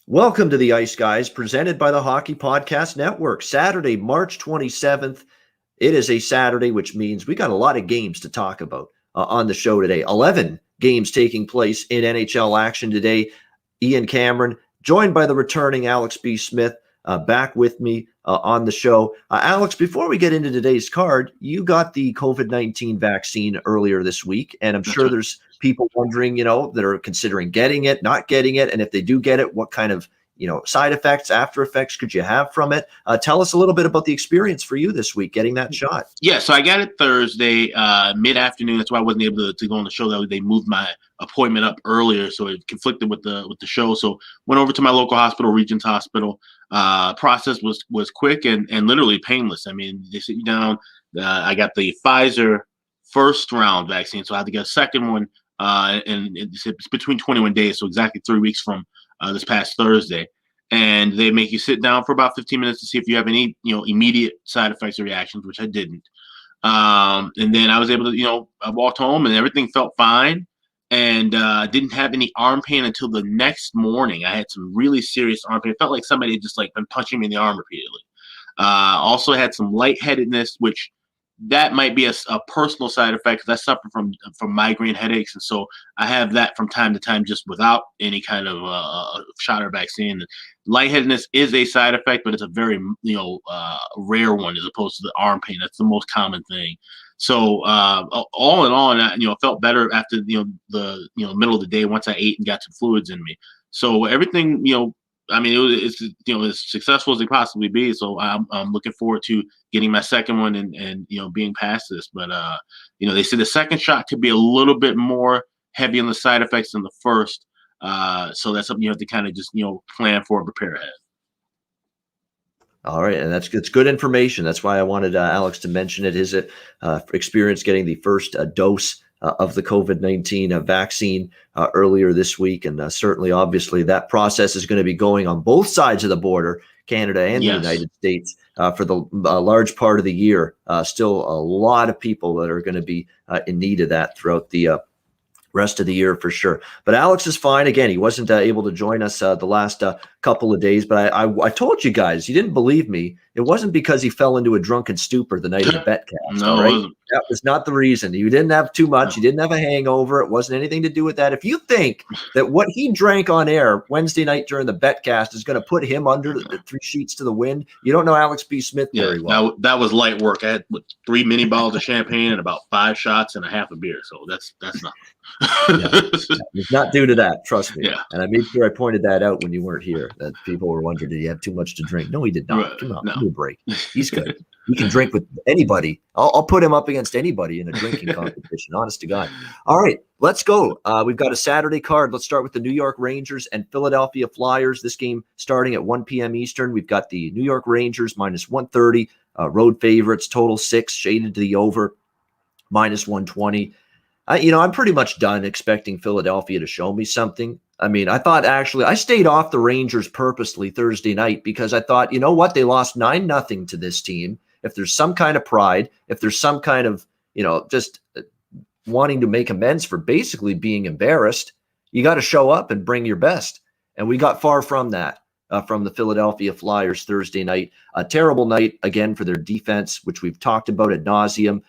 Welcome to the Ice Guys, presented by the Hockey Podcast Network. Saturday, March 27th. It is a Saturday, which means we got a lot of games to talk about on the show today. 11 games taking place in NHL action today. Ian Cameron, joined by the returning Alex B. Smith, back with me on the show. Alex, before we get into today's card, you got the COVID-19 vaccine earlier this week, and I'm sure there's people wondering, that are considering getting it, not getting it, and if they do get it, what kind of, side effects, after effects could you have from it? Tell us a little bit about the experience for you this week, getting that shot. Yeah, so I got it Thursday, mid-afternoon. That's why I wasn't able to go on the show. They moved my appointment up earlier, so it conflicted with the show. So went over to my local hospital, Regents Hospital. Process was quick and literally painless. I mean, they sit you down. I got the Pfizer first round vaccine, so I had to get a second one. And it's between 21 days, so exactly 3 weeks from this past Thursday. And they make you sit down for about 15 minutes to see if you have any, immediate side effects or reactions, which I didn't. And then I was able to, I walked home and everything felt fine, and didn't have any arm pain until the next morning. I had some really serious arm pain. It felt like somebody had just been punching me in the arm repeatedly. Also had some lightheadedness, which that might be a personal side effect because I suffer from migraine headaches, and so I have that from time to time just without any kind of shot or vaccine. Lightheadedness is a side effect, but it's a very rare one as opposed to the arm pain. That's the most common thing. So all in all, I felt better after the middle of the day once I ate and got some fluids in me. So everything I mean, it's as successful as it possibly be. So I'm looking forward to getting my second one and being past this. But they say the second shot could be a little bit more heavy on the side effects than the first. So that's something you have to kind of just plan for and prepare ahead. All right, and it's good information. That's why I wanted Alex to mention it. His experience getting the first dose of the COVID-19 vaccine earlier this week. And certainly, obviously, that process is going to be going on both sides of the border, Canada and the United States, for the large part of the year. Still a lot of people that are going to be in need of that throughout the rest of the year for sure. But Alex is fine. Again, he wasn't able to join us the last couple of days, but I told you guys, you didn't believe me. It wasn't because he fell into a drunken stupor the night of the betcast. No, right? It wasn't. That was not the reason. You didn't have too much. You didn't have a hangover. It wasn't anything to do with that. If you think that what he drank on air Wednesday night during the betcast is going to put him under the 3 sheets to the wind, you don't know Alex B. Smith very well. That was light work. I had 3 mini bottles of champagne and about 5 shots and a half a beer. So that's nothing. It's not due to that, trust me. Yeah. And I made sure I pointed that out when you weren't here, that people were wondering, did he have too much to drink? No, he did not. Right. Come on, No. give me a break. He's good. He can drink with anybody. I'll put him up against anybody in a drinking competition, honest to God. All right, let's go. We've got a Saturday card. Let's start with the New York Rangers and Philadelphia Flyers. This game starting at 1 p.m. Eastern. We've got the New York Rangers minus 130, road favorites, total 6, shaded to the over, minus 120. I'm pretty much done expecting Philadelphia to show me something. I mean, I thought actually I stayed off the Rangers purposely Thursday night because I thought, you know what? They lost 9-0 to this team. If there's some kind of pride, if there's some kind of, just wanting to make amends for basically being embarrassed, you got to show up and bring your best. And we got far from that from the Philadelphia Flyers Thursday night. A terrible night, again, for their defense, which we've talked about ad nauseum.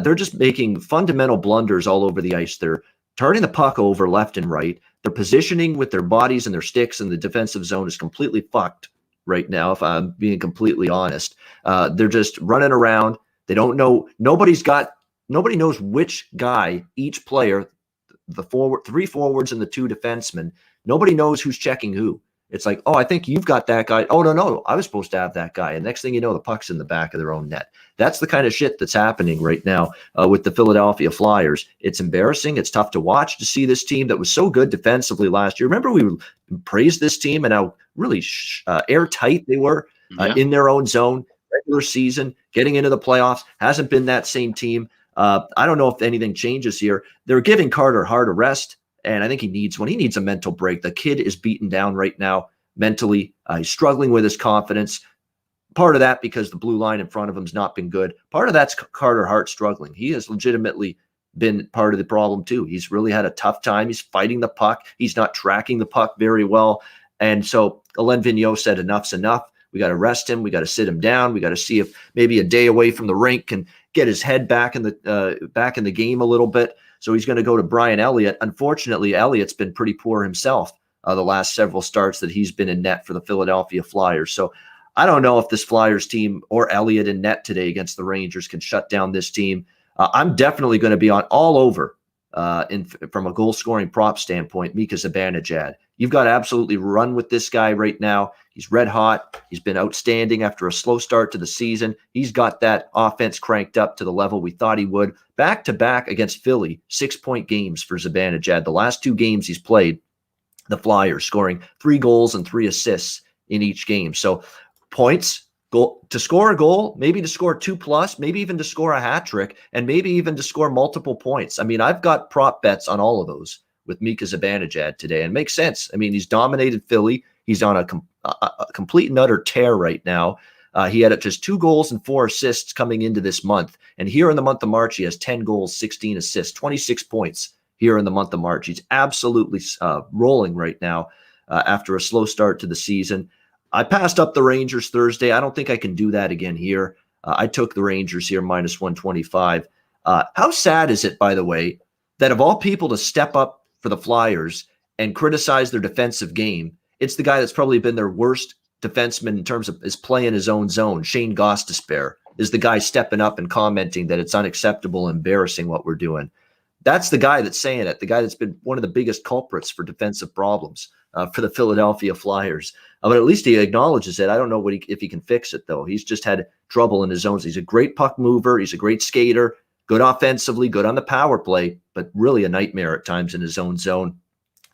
They're just making fundamental blunders all over the ice. They're turning the puck over left and right. Their positioning with their bodies and their sticks in the defensive zone is completely fucked right now, if I'm being completely honest. They're just running around. They don't know. Nobody knows which guy, each player, the 3 forwards and the 2 defensemen, nobody knows who's checking who. It's like, oh, I think you've got that guy. Oh, no, I was supposed to have that guy. And next thing you know, the puck's in the back of their own net. That's the kind of shit that's happening right now with the Philadelphia Flyers. It's embarrassing. It's tough to watch, to see this team that was so good defensively last year. Remember, we praised this team and how really airtight they were in their own zone, regular season, getting into the playoffs. Hasn't been that same team. I don't know if anything changes here. They're giving Carter Hart a rest. And I think he needs one. He needs a mental break. The kid is beaten down right now mentally. He's struggling with his confidence. Part of that because the blue line in front of him has not been good. Part of that's Carter Hart struggling. He has legitimately been part of the problem too. He's really had a tough time. He's fighting the puck. He's not tracking the puck very well. And so Alain Vigneault said, enough's enough. We got to rest him. We got to sit him down. We got to see if maybe a day away from the rink can get his head back in the game a little bit. So he's going to go to Brian Elliott. Unfortunately, Elliott's been pretty poor himself the last several starts that he's been in net for the Philadelphia Flyers. So I don't know if this Flyers team or Elliott in net today against the Rangers can shut down this team. I'm definitely going to be on all over from a goal scoring prop standpoint, Mika Zibanejad. You've got to absolutely run with this guy right now. He's red hot. He's been outstanding after a slow start to the season. He's got that offense cranked up to the level we thought he would. Back-to-back against Philly, 6-point games for Zibanejad. The last 2 games he's played, the Flyers scoring 3 goals and 3 assists in each game. So points, goal to score a goal, maybe to score 2+, maybe even to score a hat trick, and maybe even to score multiple points. I mean, I've got prop bets on all of those with Mika Zibanejad today, and it makes sense. I mean, he's dominated Philly. He's on a complete and utter tear right now. He had just 2 goals and 4 assists coming into this month. And here in the month of March, he has 10 goals, 16 assists, 26 points here in the month of March. He's absolutely rolling right now after a slow start to the season. I passed up the Rangers Thursday. I don't think I can do that again here. I took the Rangers here minus 125. How sad is it, by the way, that of all people to step up for the Flyers and criticize their defensive game, it's the guy that's probably been their worst defenseman in terms of his play in his own zone. Shane Gostisbehere is the guy stepping up and commenting that it's unacceptable, embarrassing what we're doing. That's the guy that's saying it, the guy that's been one of the biggest culprits for defensive problems for the Philadelphia Flyers. But at least he acknowledges it. I don't know if he can fix it, though. He's just had trouble in his zones. He's a great puck mover. He's a great skater, good offensively, good on the power play, but really a nightmare at times in his own zone.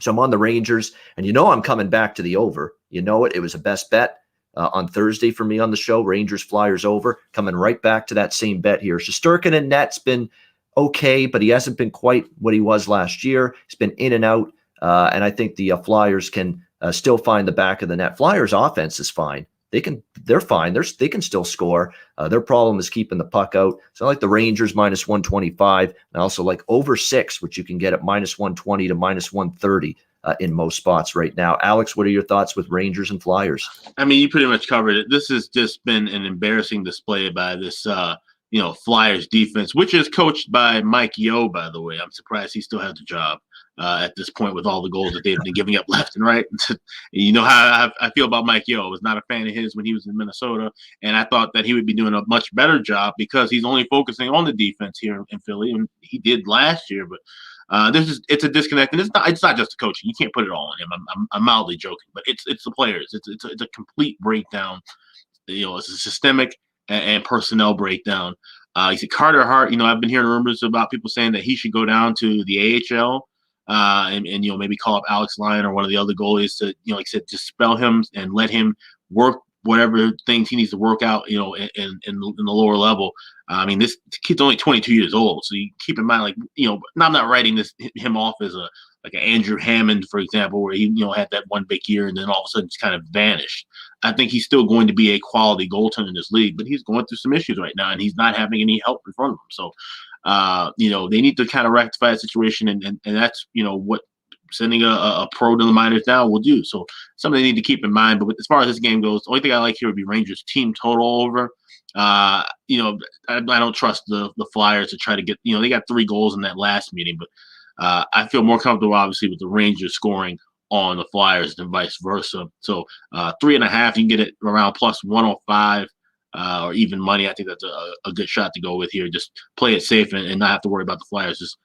So I'm on the Rangers, and I'm coming back to the over. You know it. It was a best bet on Thursday for me on the show. Rangers Flyers over, coming right back to that same bet here. Shesterkin in net's been okay, but he hasn't been quite what he was last year. He's been in and out, and I think the Flyers can still find the back of the net. Flyers offense is fine. They're fine. They can still score. Their problem is keeping the puck out. So I like the Rangers minus 125. I also like over 6, which you can get at minus 120 to minus 130 in most spots right now. Alex, what are your thoughts with Rangers and Flyers? I mean, you pretty much covered it. This has just been an embarrassing display by this Flyers defense, which is coached by Mike Yeo, by the way. I'm surprised he still has the job at this point with all the goals that they've been giving up left and right. You know how I feel about Mike Yeo. I was not a fan of his when he was in Minnesota, and I thought that he would be doing a much better job because he's only focusing on the defense here in Philly, and he did last year. But it's a disconnect, and it's not just the coaching. You can't put it all on him. I'm mildly joking, but it's the players. It's a complete breakdown. It's a systemic and personnel breakdown. You see Carter Hart. I've been hearing rumors about people saying that he should go down to the AHL. And maybe call up Alex Lyon or one of the other goalies to, like I said, dispel him and let him work whatever things he needs to work out, in the lower level. I mean, this kid's only 22 years old, so you keep in mind, I'm not writing him off as an Andrew Hammond, for example, where he, had that one big year and then all of a sudden just kind of vanished. I think he's still going to be a quality goaltender in this league, but he's going through some issues right now, and he's not having any help in front of him. So, they need to kind of rectify the situation, and that's, what sending a pro to the minors now will do. So something they need to keep in mind. But as far as this game goes, the only thing I like here would be Rangers team total over. I don't trust the Flyers to try to get, they got 3 goals in that last meeting, but I feel more comfortable, obviously, with the Rangers scoring on the Flyers than vice versa. So 3.5, you can get it around plus 105 or even money. I think that's a good shot to go with here. Just play it safe and not have to worry about the Flyers. Just,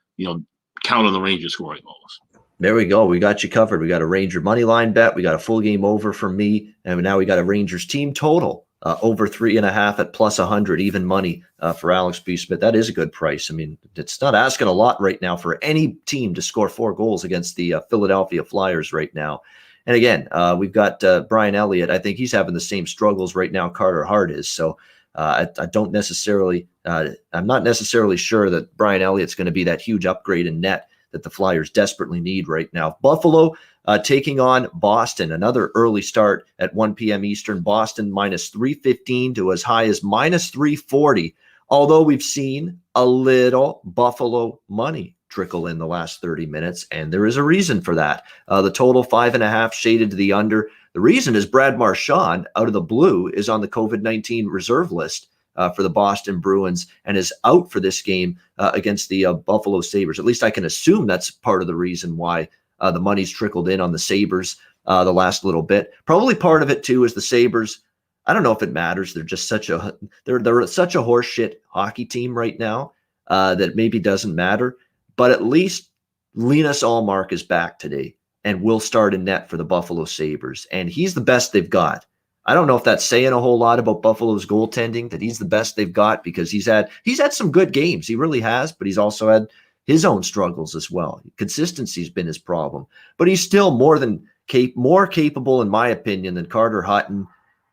count on the Rangers scoring goals. There we go. We got you covered. We got a Ranger money line bet. We got a full game over from me. And now we got a Rangers team total over 3.5 at plus 100, even money for Alex B. Smith. That is a good price. I mean, it's not asking a lot right now for any team to score 4 goals against the Philadelphia Flyers right now. And again, we've got Brian Elliott. I think he's having the same struggles right now Carter Hart is. So I don't necessarily I'm not necessarily sure that Brian Elliott's going to be that huge upgrade in net that the Flyers desperately need right now. Buffalo taking on Boston, another early start at 1 p.m. Eastern. Boston minus 315 to as high as minus 340, although we've seen a little Buffalo money trickle in the last 30 minutes, and there is a reason for that. The total 5.5 shaded to the under. The reason is Brad Marchand, out of the blue, is on the COVID-19 reserve list for the Boston Bruins and is out for this game against the Buffalo Sabres. At least I can assume that's part of the reason why the money's trickled in on the Sabres the last little bit. Probably part of it too is the Sabres. I don't know if it matters. They're just such a horseshit hockey team right now that maybe doesn't matter. But at least Linus Ullmark is back today and will start in net for the Buffalo Sabres. And he's the best they've got. I don't know if that's saying a whole lot about Buffalo's goaltending, that he's the best they've got, because he's had some good games. He really has, but he's also had his own struggles as well. Consistency's been his problem. But he's still more capable, in my opinion, than Carter Hutton,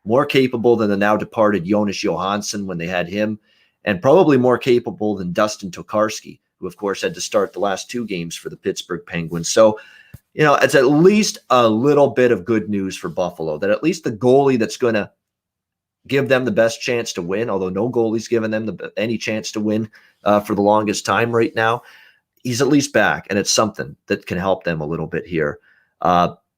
more capable than the now departed Jonas Johansson when they had him, and probably more capable than Dustin Tokarski, who, of course, had to start the last 2 games for the Pittsburgh Penguins. So, it's at least a little bit of good news for Buffalo, that at least the goalie that's going to give them the best chance to win, although no goalie's given them any chance to win for the longest time right now, he's at least back, and it's something that can help them a little bit here.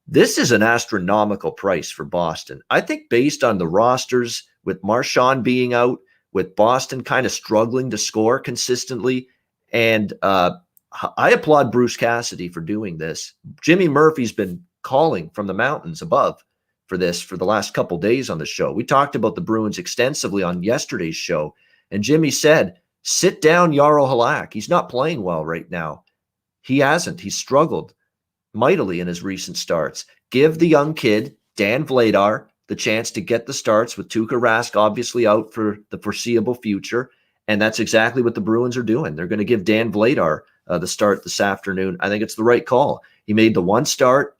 This is an astronomical price for Boston. I think based on the rosters, with Marchand being out, with Boston kind of struggling to score consistently, and I applaud Bruce Cassidy for doing this. Jimmy Murphy's been calling from the mountains above for this for the last couple days on the show. We talked about the Bruins extensively on yesterday's show, and Jimmy said, sit down Jarro Halak. He's not playing well right now. He hasn't. He's struggled mightily in his recent starts. Give the young kid, Dan Vladar, the chance to get the starts, with Tuukka Rask obviously out for the foreseeable future. And that's exactly what the Bruins are doing. They're going to give Dan Vladar the start this afternoon. I think it's the right call. He made the one start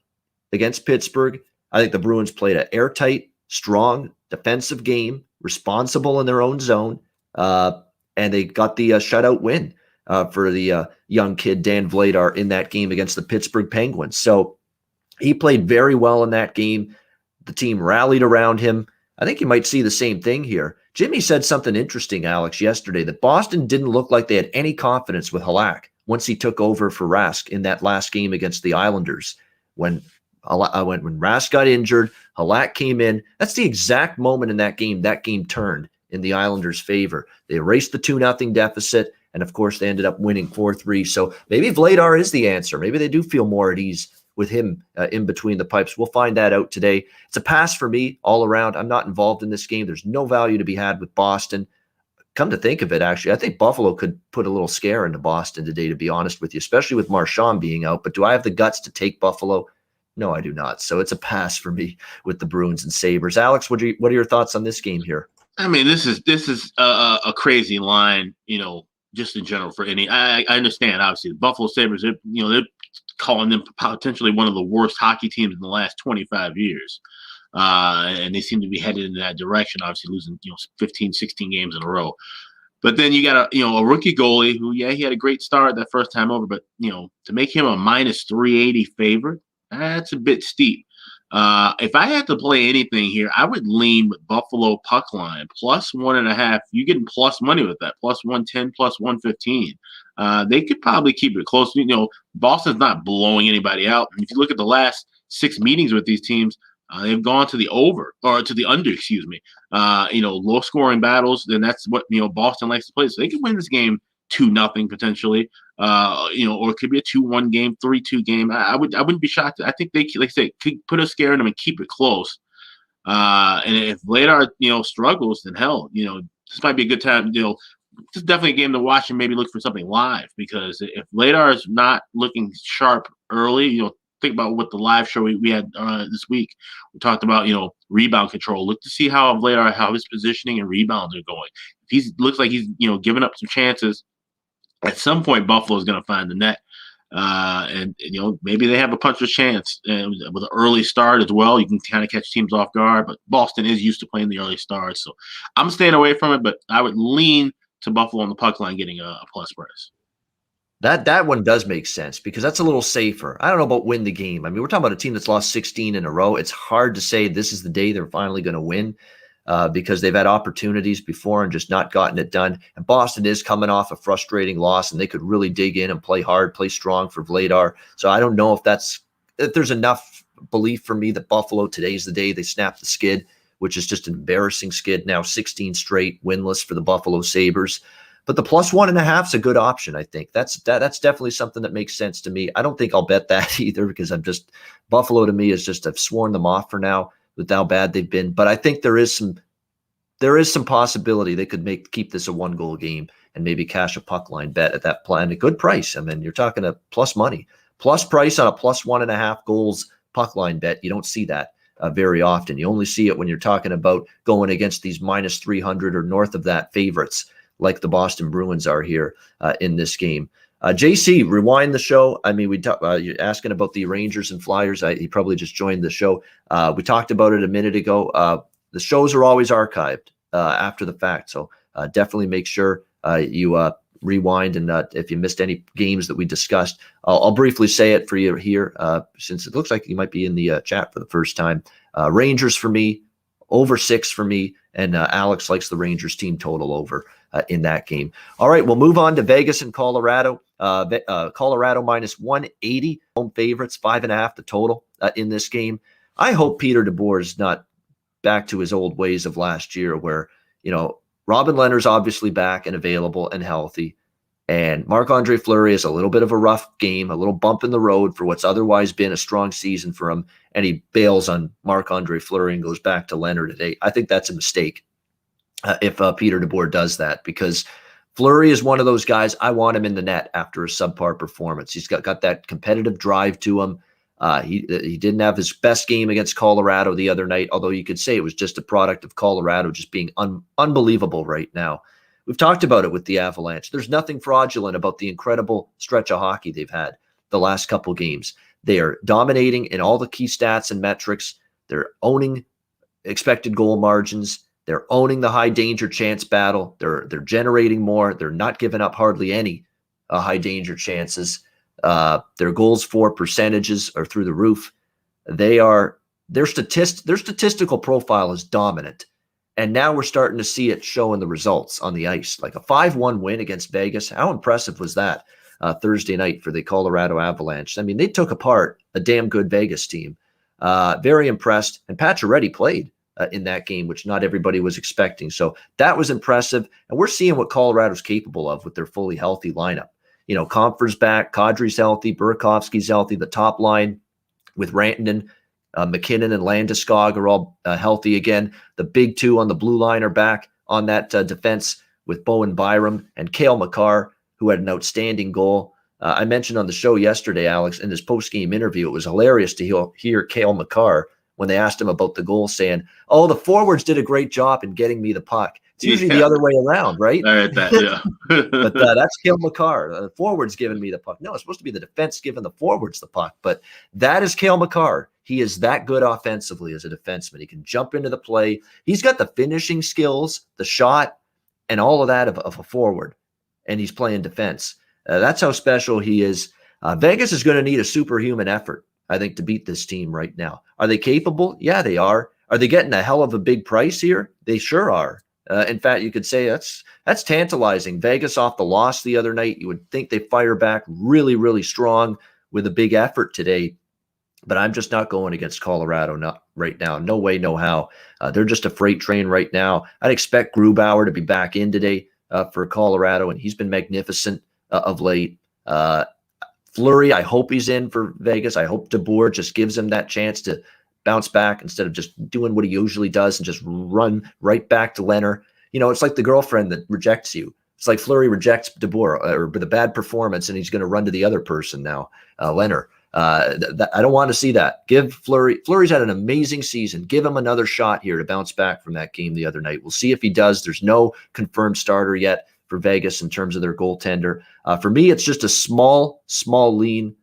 against Pittsburgh. I think the Bruins played an airtight, strong defensive game, responsible in their own zone, and they got the shutout win for the young kid Dan Vladar in that game against the Pittsburgh Penguins. So he played very well in that game. The team rallied around him. I think you might see the same thing here. Jimmy said something interesting, Alex, yesterday, that Boston didn't look like they had any confidence with Halak once he took over for Rask in that last game against the Islanders. When Rask got injured, Halak came in. That's the exact moment in that game turned in the Islanders' favor. They erased the 2-0 deficit, and of course they ended up winning 4-3. So maybe Vladar is the answer. Maybe they do feel more at ease with him in between the pipes. We'll find that out today. It's a pass for me all around. I'm not involved in this game. There's no value to be had with Boston. Come to think of it, actually, I think Buffalo could put a little scare into Boston today, to be honest with you, especially with Marchand being out. But do I have the guts to take Buffalo? No, I do not. So it's a pass for me with the Bruins and Sabres. Alex, what are your thoughts on this game here? I mean, this is a crazy line, just in general for any. I understand, obviously, the Buffalo Sabres, they're calling them potentially one of the worst hockey teams in the last 25 years. And they seem to be headed in that direction, obviously losing, 15, 16 games in a row. But then you got a rookie goalie who, he had a great start that first time over, but, to make him a minus 380 favorite, that's a bit steep. If I had to play anything here, I would lean with Buffalo puck line plus 1.5. You're getting plus money with that, plus 110, plus 115. They could probably keep it close. Boston's not blowing anybody out. And if you look at the last 6 meetings with these teams, they've gone to the under, excuse me. Low scoring battles, then that's what Boston likes to play. So they could win this game 2-0 potentially. Or it could be a 2-1 game, 3-2 game. I wouldn't be shocked. I think they, like I say, could put a scare in them and keep it close. And if Vladar, struggles, then hell, this might be a good time. This is definitely a game to watch and maybe look for something live, because if Vladar is not looking sharp early, think about what the live show we had this week. We talked about, rebound control. Look to see how Vladar, how his positioning and rebounds are going. If he looks like he's, giving up some chances, at some point Buffalo is going to find the net. And maybe they have a puncher's chance with an early start as well. You can kind of catch teams off guard, but Boston is used to playing the early starts. So I'm staying away from it, but I would lean to Buffalo on the puck line getting a plus price. That one does make sense, because that's a little safer. I don't know about win the game. I mean, we're talking about a team that's lost 16 in a row. It's hard to say this is the day they're finally going to win. because they've had opportunities before and just not gotten it done. And Boston is coming off a frustrating loss, and they could really dig in and play hard, play strong for Vladar. So I don't know if there's enough belief for me that Buffalo, today's the day they snap the skid, which is just an embarrassing skid now, 16 straight winless for the Buffalo Sabres. But the +1.5 is a good option, I think. That's definitely something that makes sense to me. I don't think I'll bet that either, because Buffalo to me is just, I've sworn them off for now with how bad they've been. But I think there is some possibility they could keep this a 1-goal game and maybe cash a puck line bet at that plan. A good price. I mean, you're talking a plus money, plus price on a +1.5 goals puck line bet. You don't see that very often. You only see it when you're talking about going against these -300 or north of that favorites, like the Boston Bruins are here in this game. JC, rewind the show. I mean, you're asking about the Rangers and Flyers. He probably just joined the show. We talked about it a minute ago. The shows are always archived after the fact, so definitely make sure you rewind. And if you missed any games that we discussed, I'll briefly say it for you here, since it looks like you might be in the chat for the first time. Rangers for me, over 6 for me, and Alex likes the Rangers team total over in that game. All right, we'll move on to Vegas and Colorado. Colorado -180, home favorites, 5.5 the total in this game. I hope Peter DeBoer is not back to his old ways of last year, where, Robin Lehner's obviously back and available and healthy, and Marc-Andre Fleury is a little bit of a rough game, a little bump in the road for what's otherwise been a strong season for him, and he bails on Marc-Andre Fleury and goes back to Lehner today. I think that's a mistake if Peter DeBoer does that, because Fleury is one of those guys, I want him in the net after a subpar performance. He's got that competitive drive to him. He didn't have his best game against Colorado the other night, although you could say it was just a product of Colorado just being unbelievable right now. We've talked about it with the Avalanche. There's nothing fraudulent about the incredible stretch of hockey they've had the last couple games. They are dominating in all the key stats and metrics. They're owning expected goal margins. They're owning the high danger chance battle. They're generating more. They're not giving up hardly any high danger chances. Their goals for percentages are through the roof. Their statistical profile is dominant. And now we're starting to see it show in the results on the ice, like a 5-1 win against Vegas. How impressive was that Thursday night for the Colorado Avalanche? I mean, they took apart a damn good Vegas team. Very impressed. And Pacioretty played in that game, which not everybody was expecting. So that was impressive. And we're seeing what Colorado's capable of with their fully healthy lineup. Compher's back, Kadri's healthy, Burakovsky's healthy, the top line with Rantanen, McKinnon, and Landeskog are all healthy again. The big two on the blue line are back on that defense with Bowen Byram and Cale Makar, who had an outstanding goal. I mentioned on the show yesterday, Alex, in his post-game interview, it was hilarious to hear Cale Makar when they asked him about the goal, saying, "Oh, the forwards did a great job in getting me the puck." It's usually the other way around, right? I heard that, yeah. But that's Cale Makar. The forwards giving me the puck. No, it's supposed to be the defense giving the forwards the puck. But that is Cale Makar. He is that good offensively as a defenseman. He can jump into the play. He's got the finishing skills, the shot, and all of that of a forward. And he's playing defense. That's how special he is. Vegas is going to need a superhuman effort, I think, to beat this team right now. Are they capable? Yeah, they are. Are they getting a hell of a big price here? They sure are. In fact, you could say that's tantalizing. Vegas off the loss the other night, you would think they fire back really, really strong with a big effort today. But I'm just not going against Colorado right now. No way, no how. They're just a freight train right now. I'd expect Grubauer to be back in today for Colorado, and he's been magnificent of late. Fleury, I hope he's in for Vegas. I hope DeBoer just gives him that chance to bounce back instead of just doing what he usually does and just run right back to Lehner. It's like the girlfriend that rejects you. It's like Fleury rejects DeBoer or with a bad performance, and he's going to run to the other person now, Lehner. I don't want to see that. Give Fleury's had an amazing season. Give him another shot here to bounce back from that game the other night. We'll see if he does. There's no confirmed starter yet for Vegas in terms of their goaltender. For me, it's just a small lean,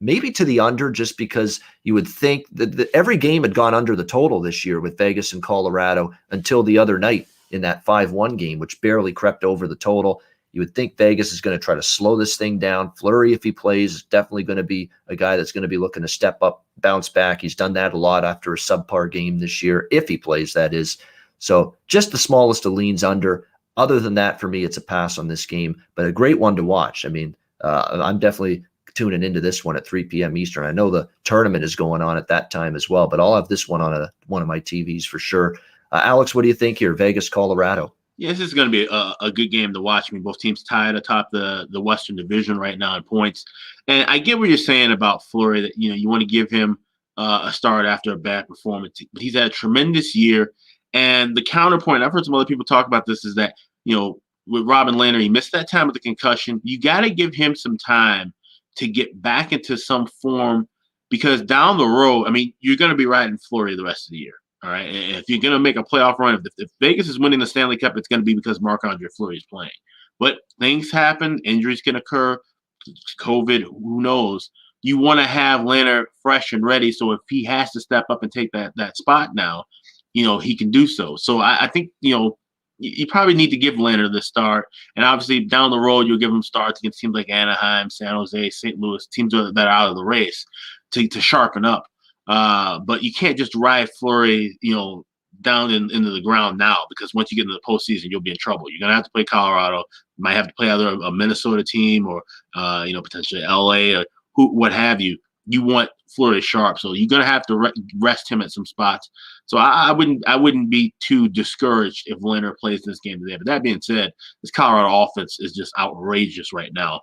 maybe to the under, just because you would think that every game had gone under the total this year with Vegas and Colorado until the other night in that 5-1 game, which barely crept over the total. You would think Vegas is going to try to slow this thing down. Fleury, if he plays, is definitely going to be a guy that's going to be looking to step up, bounce back. He's done that a lot after a subpar game this year, if he plays, that is. So just the smallest of leans under. Other than that, for me, it's a pass on this game, but a great one to watch. I mean, I'm definitely tuning into this one at 3 p.m. Eastern. I know the tournament is going on at that time as well, but I'll have this one on one of my TVs for sure. Alex, what do you think here? Vegas, Colorado. Yeah, this is going to be a good game to watch. I mean, both teams tied atop the Western Division right now in points. And I get what you're saying about Fleury, that, you want to give him a start after a bad performance. But he's had a tremendous year. And the counterpoint, I've heard some other people talk about this, is that, with Robin Lehner, he missed that time with the concussion. You got to give him some time to get back into some form, because down the road, I mean, you're going to be riding Fleury the rest of the year. All right. And if you're going to make a playoff run, if Vegas is winning the Stanley Cup, it's going to be because Marc-Andre Fleury is playing. But things happen. Injuries can occur. COVID, who knows? You want to have Lehner fresh and ready. So if he has to step up and take that spot now, he can do so. So I think, you probably need to give Lehner the start. And obviously down the road, you'll give him starts against teams like Anaheim, San Jose, St. Louis, teams that are out of the race to sharpen up. But you can't just ride Fleury, down into the ground now, because once you get into the postseason, you'll be in trouble. You're gonna have to play Colorado. You might have to play either a Minnesota team or potentially LA or what have you. You want Fleury sharp, so you're gonna have to rest him at some spots. So I wouldn't be too discouraged if Lehner plays this game today. But that being said, this Colorado offense is just outrageous right now.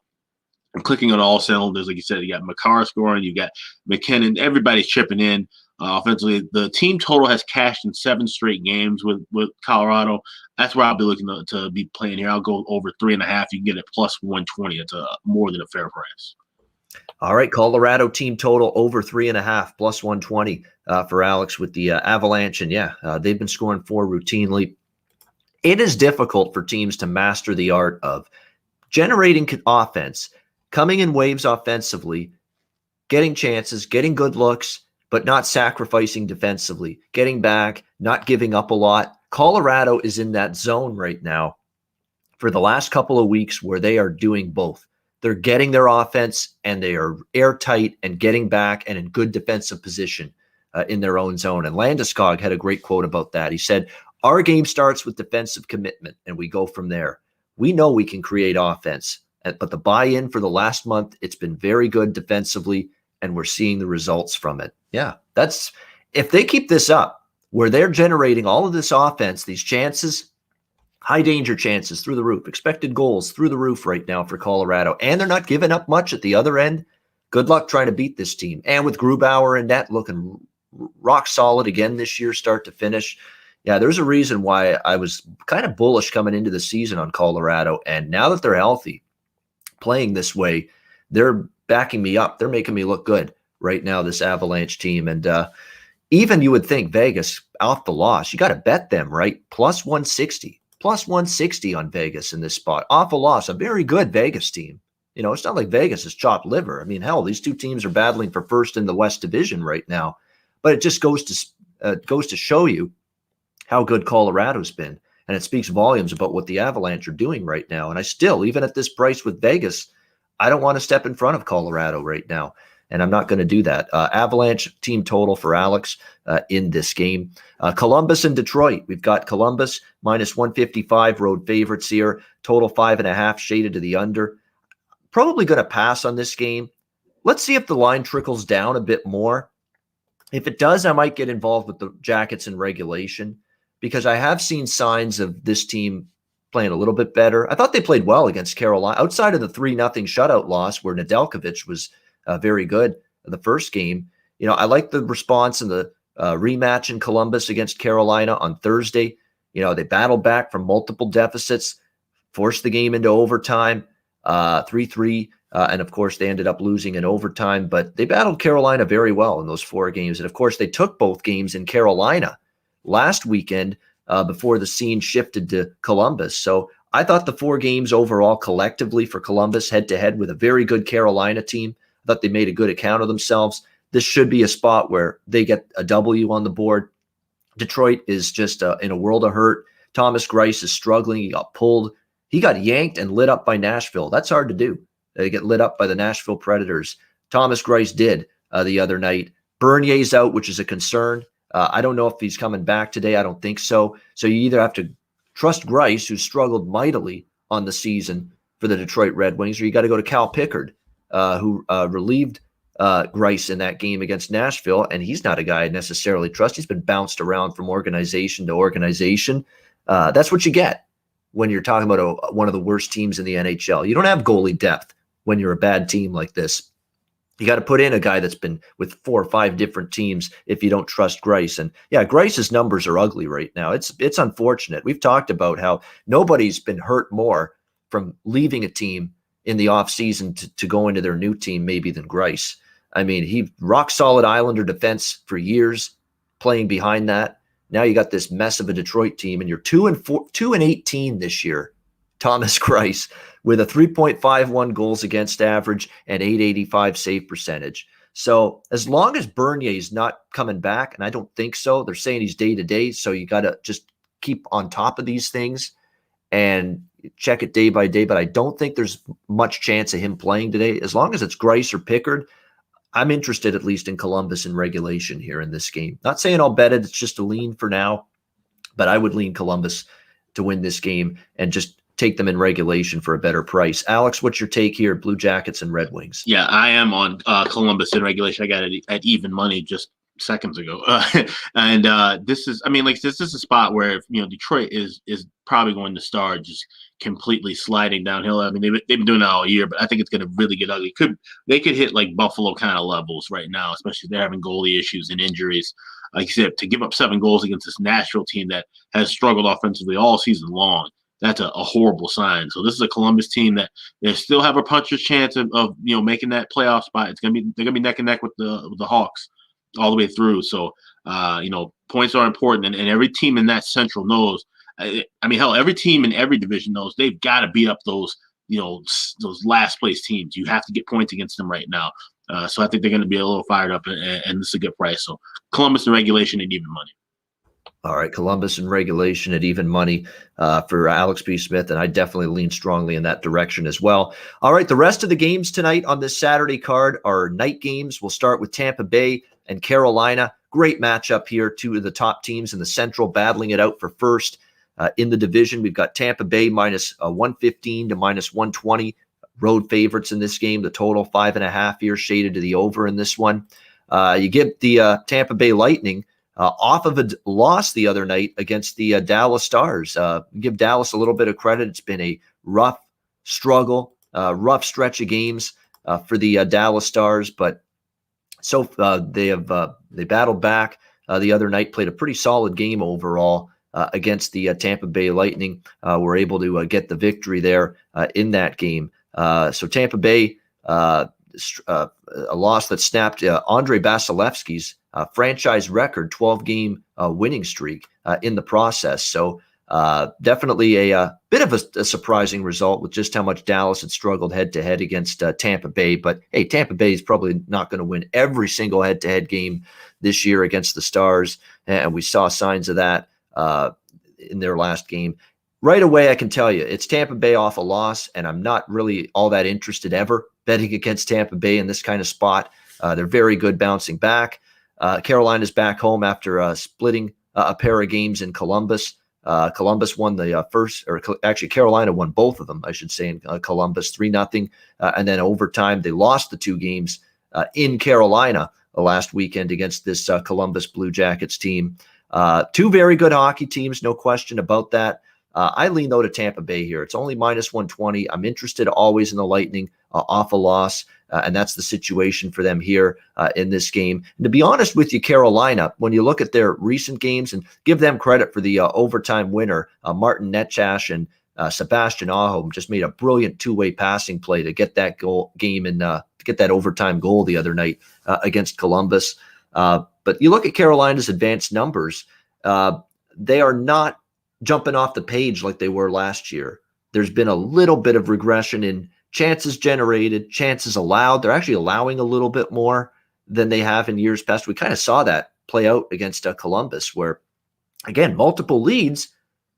I'm clicking on all cylinders. Like you said, you got Makar scoring, you got McKinnon, everybody's chipping in offensively. The team total has cashed in 7 straight games with Colorado. That's where I'll be looking to be playing here. I'll go over 3.5. You can get it plus 120. It's more than a fair price. All right, Colorado team total over 3.5 plus 120 for Alex with the Avalanche. And they've been scoring 4 routinely. It is difficult for teams to master the art of generating offense, coming in waves offensively, getting chances, getting good looks, but not sacrificing defensively, getting back, not giving up a lot. Colorado is in that zone right now for the last couple of weeks where they are doing both. They're getting their offense and they are airtight and getting back and in good defensive position in their own zone. And Landeskog had a great quote about that. He said, "Our game starts with defensive commitment and we go from there. We know we can create offense, but the buy-in for the last month, it's been very good defensively and we're seeing the results from it." Yeah, that's if they keep this up where they're generating all of this offense, these chances, high danger chances through the roof, expected goals through the roof right now for Colorado, and they're not giving up much at the other end. Good luck trying to beat this team. And with Grubauer and net looking rock solid again this year, start to finish. Yeah, there's a reason why I was kind of bullish coming into the season on Colorado. And now that they're healthy, playing this way, they're backing me up. They're making me look good right now, this Avalanche team. And even you would think Vegas off the loss, you got to bet them, right? Plus 160. Plus 160 on Vegas in this spot. Off a loss, a very good Vegas team. It's not like Vegas is chopped liver. I mean, hell, these two teams are battling for first in the West Division right now. But it just goes to show you how good Colorado's been. And it speaks volumes about what the Avalanche are doing right now. And I still, even at this price with Vegas, I don't want to step in front of Colorado right now. And I'm not going to do that. Avalanche team total for Alex in this game. Columbus and Detroit. We've got Columbus minus 155 road favorites here. Total 5.5 shaded to the under. Probably going to pass on this game. Let's see if the line trickles down a bit more. If it does, I might get involved with the Jackets in regulation because I have seen signs of this team playing a little bit better. I thought they played well against Carolina. Outside of the 3-0 shutout loss where Nedeljkovic was very good in the first game. I like the response in the rematch in Columbus against Carolina on Thursday. They battled back from multiple deficits, forced the game into overtime, 3-3. And of course, they ended up losing in overtime, but they battled Carolina very well in those 4 games. And of course, they took both games in Carolina last weekend before the scene shifted to Columbus. So I thought the 4 games overall collectively for Columbus head-to-head with a very good Carolina team, I thought they made a good account of themselves. This should be a spot where they get a W on the board. Detroit is just in a world of hurt. Thomas Greiss is struggling. He got pulled. He got yanked and lit up by Nashville. That's hard to do. They get lit up by the Nashville Predators. Thomas Greiss did the other night. Bernier's out, which is a concern. I don't know if he's coming back today. I don't think so. So you either have to trust Greiss, who struggled mightily on the season for the Detroit Red Wings, or you got to go to Cal Pickard, who relieved Greiss in that game against Nashville, and he's not a guy I necessarily trust. He's been bounced around from organization to organization. That's what you get when you're talking about one of the worst teams in the NHL. You don't have goalie depth when you're a bad team like this. You got to put in a guy that's been with 4 or 5 different teams if you don't trust Greiss. And yeah, Greiss's numbers are ugly right now. It's unfortunate. We've talked about how nobody's been hurt more from leaving a team in the offseason to go into their new team maybe than Greiss. I mean, he rock solid Islander defense for years, playing behind that. Now you got this mess of a Detroit team, and you're 2-18 this year, Thomas Greiss, with a 3.51 goals against average and 885 save percentage. So as long as Bernier is not coming back, and I don't think so, they're saying he's day to day. So you got to just keep on top of these things and check it day by day. But I don't think there's much chance of him playing today. As long as it's Greiss or Pickard, I'm interested at least in Columbus in regulation here in this game. Not saying I'll bet it. It's just a lean for now, but I would lean Columbus to win this game and just take them in regulation for a better price. Alex, what's your take here? Blue Jackets and Red Wings. Yeah, I am on Columbus in regulation. I got it at even money just seconds ago. And this is a spot where, Detroit is probably going to start just completely sliding downhill. I mean, they've been doing that all year, but I think it's going to really get ugly. They could hit like Buffalo kind of levels right now, especially if they're having goalie issues and injuries. Like you said, to give up 7 goals against this Nashville team that has struggled offensively all season long, that's a horrible sign. So this is a Columbus team that they still have a puncher's chance of making that playoff spot. They're gonna be neck and neck with the Hawks all the way through. So points are important, and every team in that Central knows. Hell, every team in every division knows they've got to beat up those last place teams. You have to get points against them right now. So I think they're going to be a little fired up, and this is a good price. So Columbus in regulation and even money. All right, Columbus in regulation at even money for Alex B. Smith, and I definitely lean strongly in that direction as well. All right, the rest of the games tonight on this Saturday card are night games. We'll start with Tampa Bay and Carolina. Great matchup here, 2 of the top teams in the Central battling it out for first. In the division, we've got Tampa Bay minus 115 to minus 120 road favorites in this game. The total 5.5 here shaded to the over in this one. You get the Tampa Bay Lightning off of a loss the other night against the Dallas Stars. Give Dallas a little bit of credit. It's been a rough struggle, rough stretch of games for the Dallas Stars, but so they battled back the other night, played a pretty solid game overall against the Tampa Bay Lightning. Were able to get the victory there in that game. So Tampa Bay, a loss that snapped Andrei Vasilevsky's franchise record 12-game winning streak in the process. So definitely a bit of a surprising result with just how much Dallas had struggled head-to-head against Tampa Bay. But, hey, Tampa Bay is probably not going to win every single head-to-head game this year against the Stars, and we saw signs of that in their last game. Right away, I can tell you, it's Tampa Bay off a loss, and I'm not really all that interested ever betting against Tampa Bay in this kind of spot. They're very good bouncing back. Carolina's back home after splitting a pair of games in Columbus. Columbus won the first, or actually Carolina won both of them, I should say, in Columbus 3-0. And then overtime, they lost the 2 games in Carolina last weekend against this Columbus Blue Jackets team. 2 very good hockey teams, no question about that. I lean, though, to Tampa Bay here. It's only minus 120. I'm interested always in the Lightning off a loss, and that's the situation for them here in this game. And to be honest with you, Carolina, when you look at their recent games, and give them credit for the overtime winner, Martin Netchash and Sebastian Aho just made a brilliant 2-way passing play to get that game and to get that overtime goal the other night against Columbus. But you look at Carolina's advanced numbers, they are not jumping off the page like they were last year. There's been a little bit of regression in chances generated, chances allowed. They're actually allowing a little bit more than they have in years past. We kind of saw that play out against Columbus, where, again, multiple leads,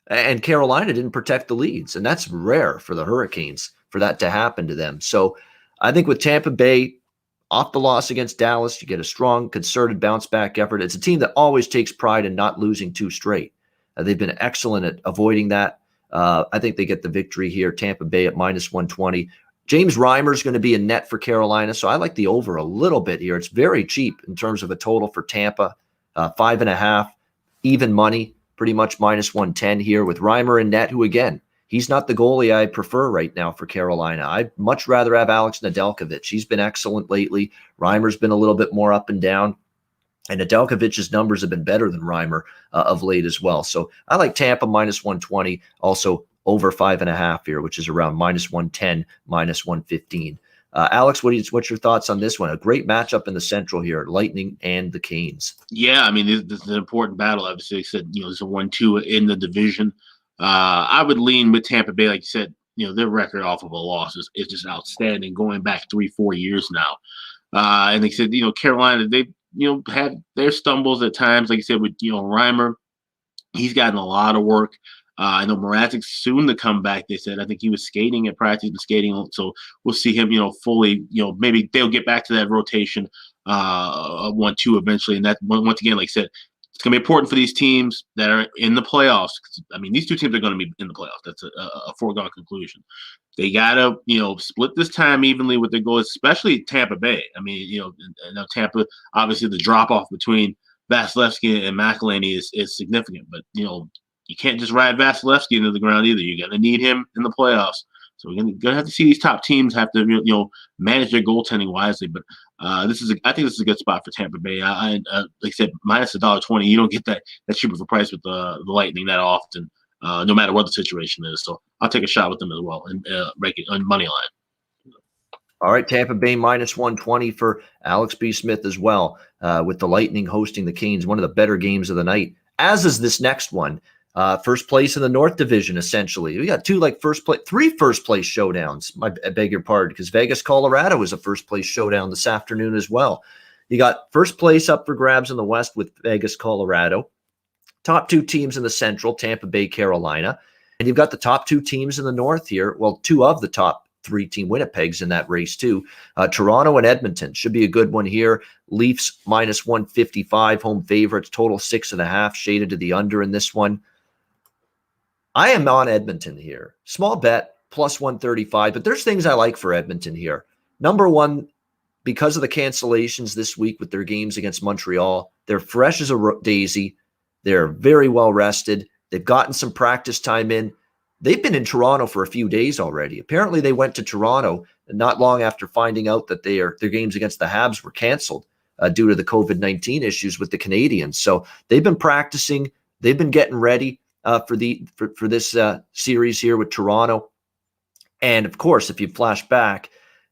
and Carolina didn't protect the leads. And that's rare for the Hurricanes for that to happen to them. So I think with Tampa Bay, off the loss against Dallas, you get a strong, concerted bounce-back effort. It's a team that always takes pride in not losing 2 straight. They've been excellent at avoiding that. I think they get the victory here. Tampa Bay at -120. James Reimer is going to be in net for Carolina, so I like the over a little bit here. It's very cheap in terms of a total for Tampa, 5.5, even money, pretty much -110 here with Reimer in net, who again, he's not the goalie I prefer right now for Carolina. I'd much rather have Alex Nedeljkovic. He's been excellent lately. Reimer's been a little bit more up and down. And Nedeljkovic's numbers have been better than Reimer of late as well. So I like Tampa -120, also over 5.5 here, which is around -110, -115. Alex, what's your thoughts on this one? A great matchup in the Central here, Lightning and the Canes. Yeah, I mean, this is an important battle. Obviously, I said, it's a 1-2 in the division. I would lean with Tampa Bay, like you said. Their record off of a loss is just outstanding, going back 3-4 years now. And they said, Carolina, they had their stumbles at times. Like you said, with Reimer, he's gotten a lot of work. I know Mrazek's soon to come back. They said I think he was skating at practice and skating, so we'll see him, fully. Maybe they'll get back to that rotation, 1-2 eventually. And that once again, like I said, it's going to be important for these teams that are in the playoffs. I mean, these 2 teams are going to be in the playoffs. That's a foregone conclusion. They got to, split this time evenly with their goals, especially Tampa Bay. I mean, now Tampa, obviously the drop-off between Vasilevsky and McElhinney is significant. But, you can't just ride Vasilevsky into the ground either. You're going to need him in the playoffs. So we're going to have to see these top teams have to, manage their goaltending wisely. But I think this is a good spot for Tampa Bay. Like I said, -$1.20. You don't get that cheaper for price with the Lightning that often, no matter what the situation is. So I'll take a shot with them as well and make it on money line. All right, Tampa Bay -120 for Alex B. Smith as well, with the Lightning hosting the Canes, one of the better games of the night, as is this next one. First place in the North Division, essentially. We got 3 first place showdowns. I beg your pardon, because Vegas, Colorado is a first place showdown this afternoon as well. You got first place up for grabs in the West with Vegas, Colorado. Top 2 teams in the Central, Tampa Bay, Carolina. And you've got the top 2 teams in the North here. Well, 2 of the top 3 team Winnipeg's in that race too. Toronto and Edmonton should be a good one here. Leafs -155, home favorites, total 6.5, shaded to the under in this one. I am on Edmonton here. Small bet, +135, but there's things I like for Edmonton here. Number one, because of the cancellations this week with their games against Montreal, they're fresh as a daisy. They're very well rested. They've gotten some practice time in. They've been in Toronto for a few days already. Apparently, they went to Toronto not long after finding out that their games against the Habs were canceled due to the COVID-19 issues with the Canadians. So they've been practicing. They've been getting ready for this series here with Toronto. And of course, if you flash back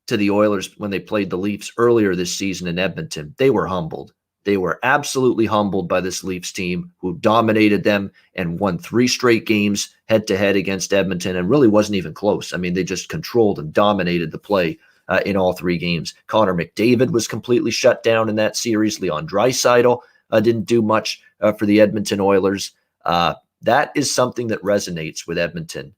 to the Oilers when they played the Leafs earlier this season in Edmonton, they were humbled. They were absolutely humbled by this Leafs team who dominated them and won 3 straight games head-to-head against Edmonton and really wasn't even close. I mean, they just controlled and dominated the play in all 3 games. Connor McDavid was completely shut down in that series. Leon Draisaitl didn't do much for the Edmonton Oilers. That is something that resonates with Edmonton.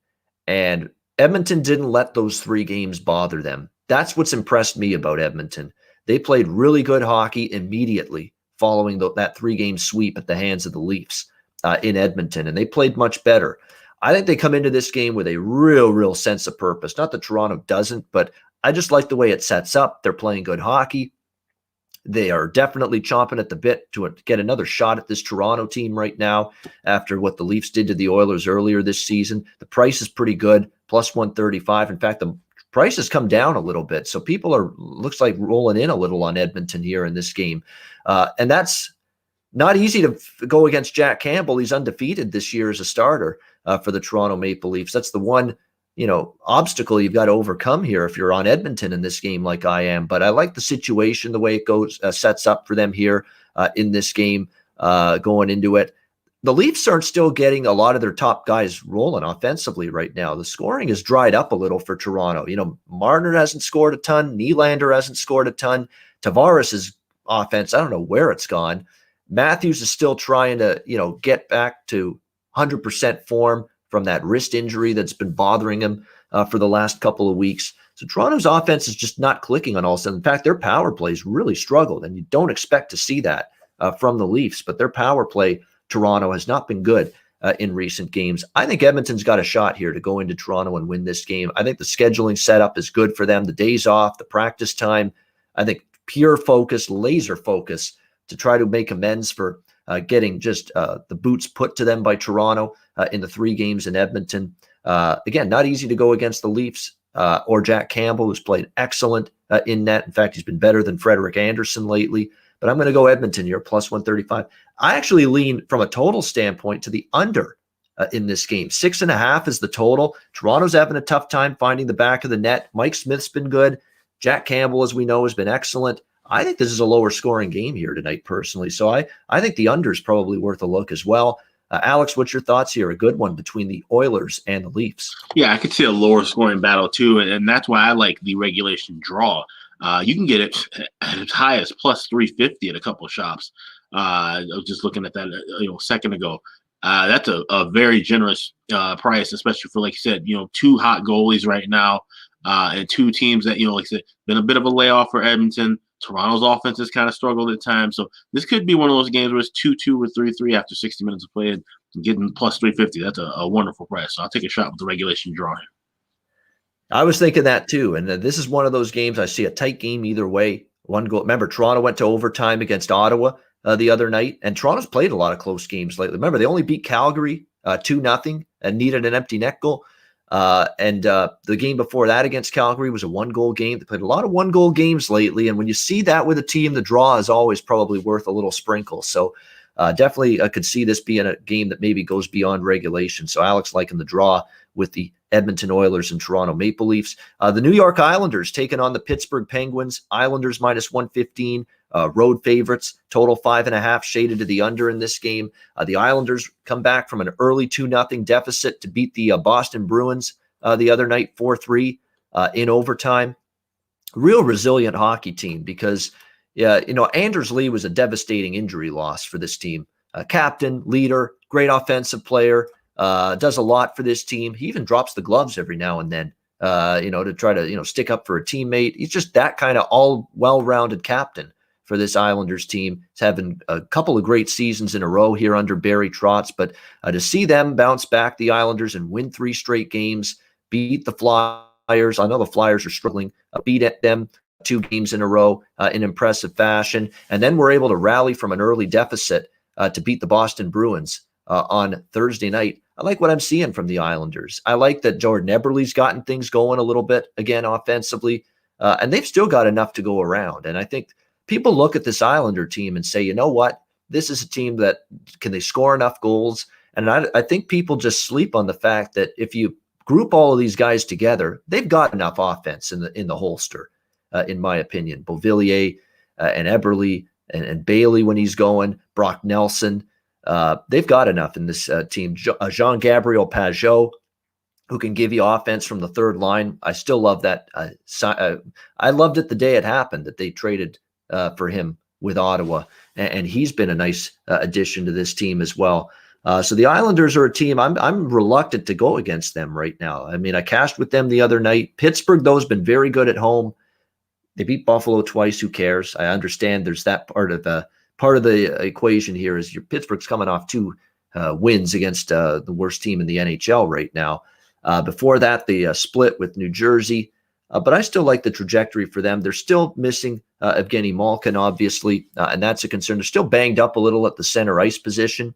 And Edmonton didn't let those 3 games bother them. That's what's impressed me about Edmonton. They played really good hockey immediately following that 3-game sweep at the hands of the Leafs in Edmonton, and they played much better. I think they come into this game with a real sense of purpose. Not that Toronto doesn't, but I just like the way it sets up. They're playing good hockey. They are definitely chomping at the bit to get another shot at this Toronto team right now after what the Leafs did to the Oilers earlier this season. The price is pretty good, +135. In fact, the price has come down a little bit. So people looks like rolling in a little on Edmonton here in this game. And that's not easy to go against Jack Campbell. He's undefeated this year as a starter for the Toronto Maple Leafs. That's the one obstacle you've got to overcome here if you're on Edmonton in this game like I am. But I like the situation, the way it goes, sets up for them here in this game going into it. The Leafs aren't still getting a lot of their top guys rolling offensively right now. The scoring has dried up a little for Toronto. Marner hasn't scored a ton. Nylander hasn't scored a ton. Tavares' offense, I don't know where it's gone. Matthews is still trying to, get back to 100% form from that wrist injury that's been bothering him for the last couple of weeks. So Toronto's offense is just not clicking on all sides. In fact, their power plays really struggled, and you don't expect to see that from the Leafs. But their power play, Toronto, has not been good in recent games. I think Edmonton's got a shot here to go into Toronto and win this game. I think the scheduling setup is good for them. The days off, the practice time, I think pure focus, laser focus to try to make amends for getting just the boots put to them by Toronto in the 3 games in Edmonton. Again, not easy to go against the Leafs or Jack Campbell, who's played excellent in net. In fact, he's been better than Frederik Andersen lately. But I'm going to go Edmonton here, plus 135. I actually lean from a total standpoint to the under in this game. 6.5 is the total. Toronto's having a tough time finding the back of the net. Mike Smith's been good. Jack Campbell, as we know, has been excellent. I think this is a lower scoring game here tonight, personally. So I think the under is probably worth a look as well. Alex, what's your thoughts here? A good one between the Oilers and the Leafs. Yeah, I could see a lower scoring battle too, and that's why I like the regulation draw. You can get it as high as plus 350 at a couple of shops. I was just looking at that a second ago. That's a very generous price, especially for, like you said, 2 hot goalies right now, and 2 teams that, like I said, been a bit of a layoff for Edmonton. Toronto's offense has kind of struggled at times. So this could be one of those games where it's 2-2 or 3-3 after 60 minutes of play, and getting plus 350. That's a wonderful price. So I'll take a shot with the regulation draw here. I was thinking that too. And this is one of those games I see a tight game either way. One goal. Remember, Toronto went to overtime against Ottawa the other night, and Toronto's played a lot of close games lately. Remember, they only beat Calgary 2-0 and needed an empty net goal. And the game before that against Calgary was a 1-goal game. They played a lot of 1-goal games lately. And when you see that with a team, the draw is always probably worth a little sprinkle. So definitely I could see this being a game that maybe goes beyond regulation. So Alex liking the draw with the Edmonton Oilers and Toronto Maple Leafs. The New York Islanders taking on the Pittsburgh Penguins. Islanders minus 115. Road favorites, total 5.5, shaded to the under in this game. The Islanders come back from an early 2-0 deficit to beat the Boston Bruins the other night 4-3 in overtime. Real resilient hockey team because, Anders Lee was a devastating injury loss for this team. Captain, leader, great offensive player, does a lot for this team. He even drops the gloves every now and then, to try to, stick up for a teammate. He's just that kind of all well-rounded captain for this Islanders team. He's having a couple of great seasons in a row here under Barry Trotz, but to see them bounce back, the Islanders, and win 3 straight games, beat the Flyers. I know the Flyers are struggling, beat at them 2 games in a row in impressive fashion, and then we're able to rally from an early deficit to beat the Boston Bruins on Thursday night. I like what I'm seeing from the Islanders. I like that Jordan Eberle's gotten things going a little bit again offensively, and they've still got enough to go around. And I think people look at this Islander team and say, you know what? This is a team that can they score enough goals? And I think people just sleep on the fact that if you group all of these guys together, they've got enough offense in the holster, in my opinion. Beauvillier and Eberle and Bailey when he's going, Brock Nelson. They've got enough in this team. Jean-Gabriel Pageau, who can give you offense from the third line. I still love that. I loved it the day it happened that they traded for him with Ottawa, and he's been a nice addition to this team as well. So the Islanders are a team I'm reluctant to go against them right now. I mean, I cashed with them the other night. Pittsburgh, though, has been very good at home. They beat Buffalo twice. Who cares? I understand there's that part of the equation here is your Pittsburgh's coming off 2 wins against the worst team in the NHL right now. Before that, they split with New Jersey. But I still like the trajectory for them. They're still missing Evgeny Malkin, obviously, and that's a concern. They're still banged up a little at the center ice position.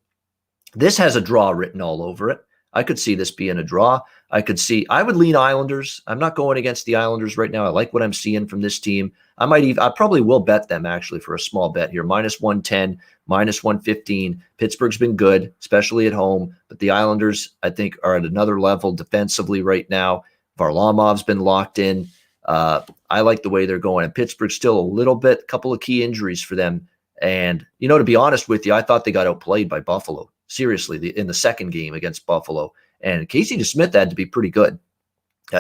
This has a draw written all over it. I could see this being a draw. I would lean Islanders. I'm not going against the Islanders right now. I like what I'm seeing from this team. I probably will bet them actually for a small bet here. Minus 110, minus 115. Pittsburgh's been good, especially at home, but the Islanders, I think, are at another level defensively right now. Varlamov's been locked in. I like the way they're going. And Pittsburgh's still a couple of key injuries for them. And, to be honest with you, I thought they got outplayed by Buffalo. Seriously, in the second game against Buffalo. And Casey DeSmith had to be pretty good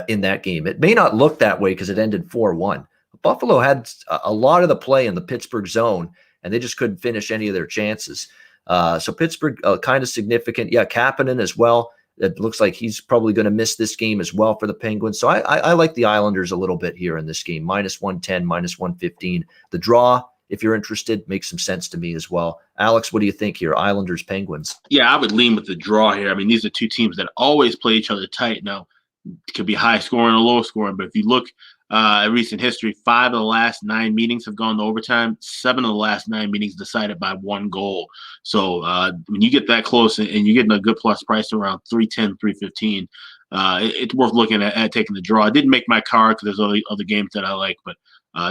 in that game. It may not look that way because it ended 4-1. Buffalo had a lot of the play in the Pittsburgh zone, and they just couldn't finish any of their chances. So Pittsburgh, kind of significant. Yeah, Kapanen as well. It looks like he's probably going to miss this game as well for the Penguins. So I like the Islanders a little bit here in this game. -110, -115. The draw, if you're interested, makes some sense to me as well. Alex, what do you think here? Islanders, Penguins. Yeah, I would lean with the draw here. I mean, these are two teams that always play each other tight. Now, it could be high scoring or low scoring, but if you look at recent history, 5 of the last 9 meetings have gone to overtime. 7 of the last 9 meetings decided by 1 goal. So when you get that close and you're getting a good plus price around 310, 315, it's worth looking at taking the draw. I didn't make my card because there's other games that I like, but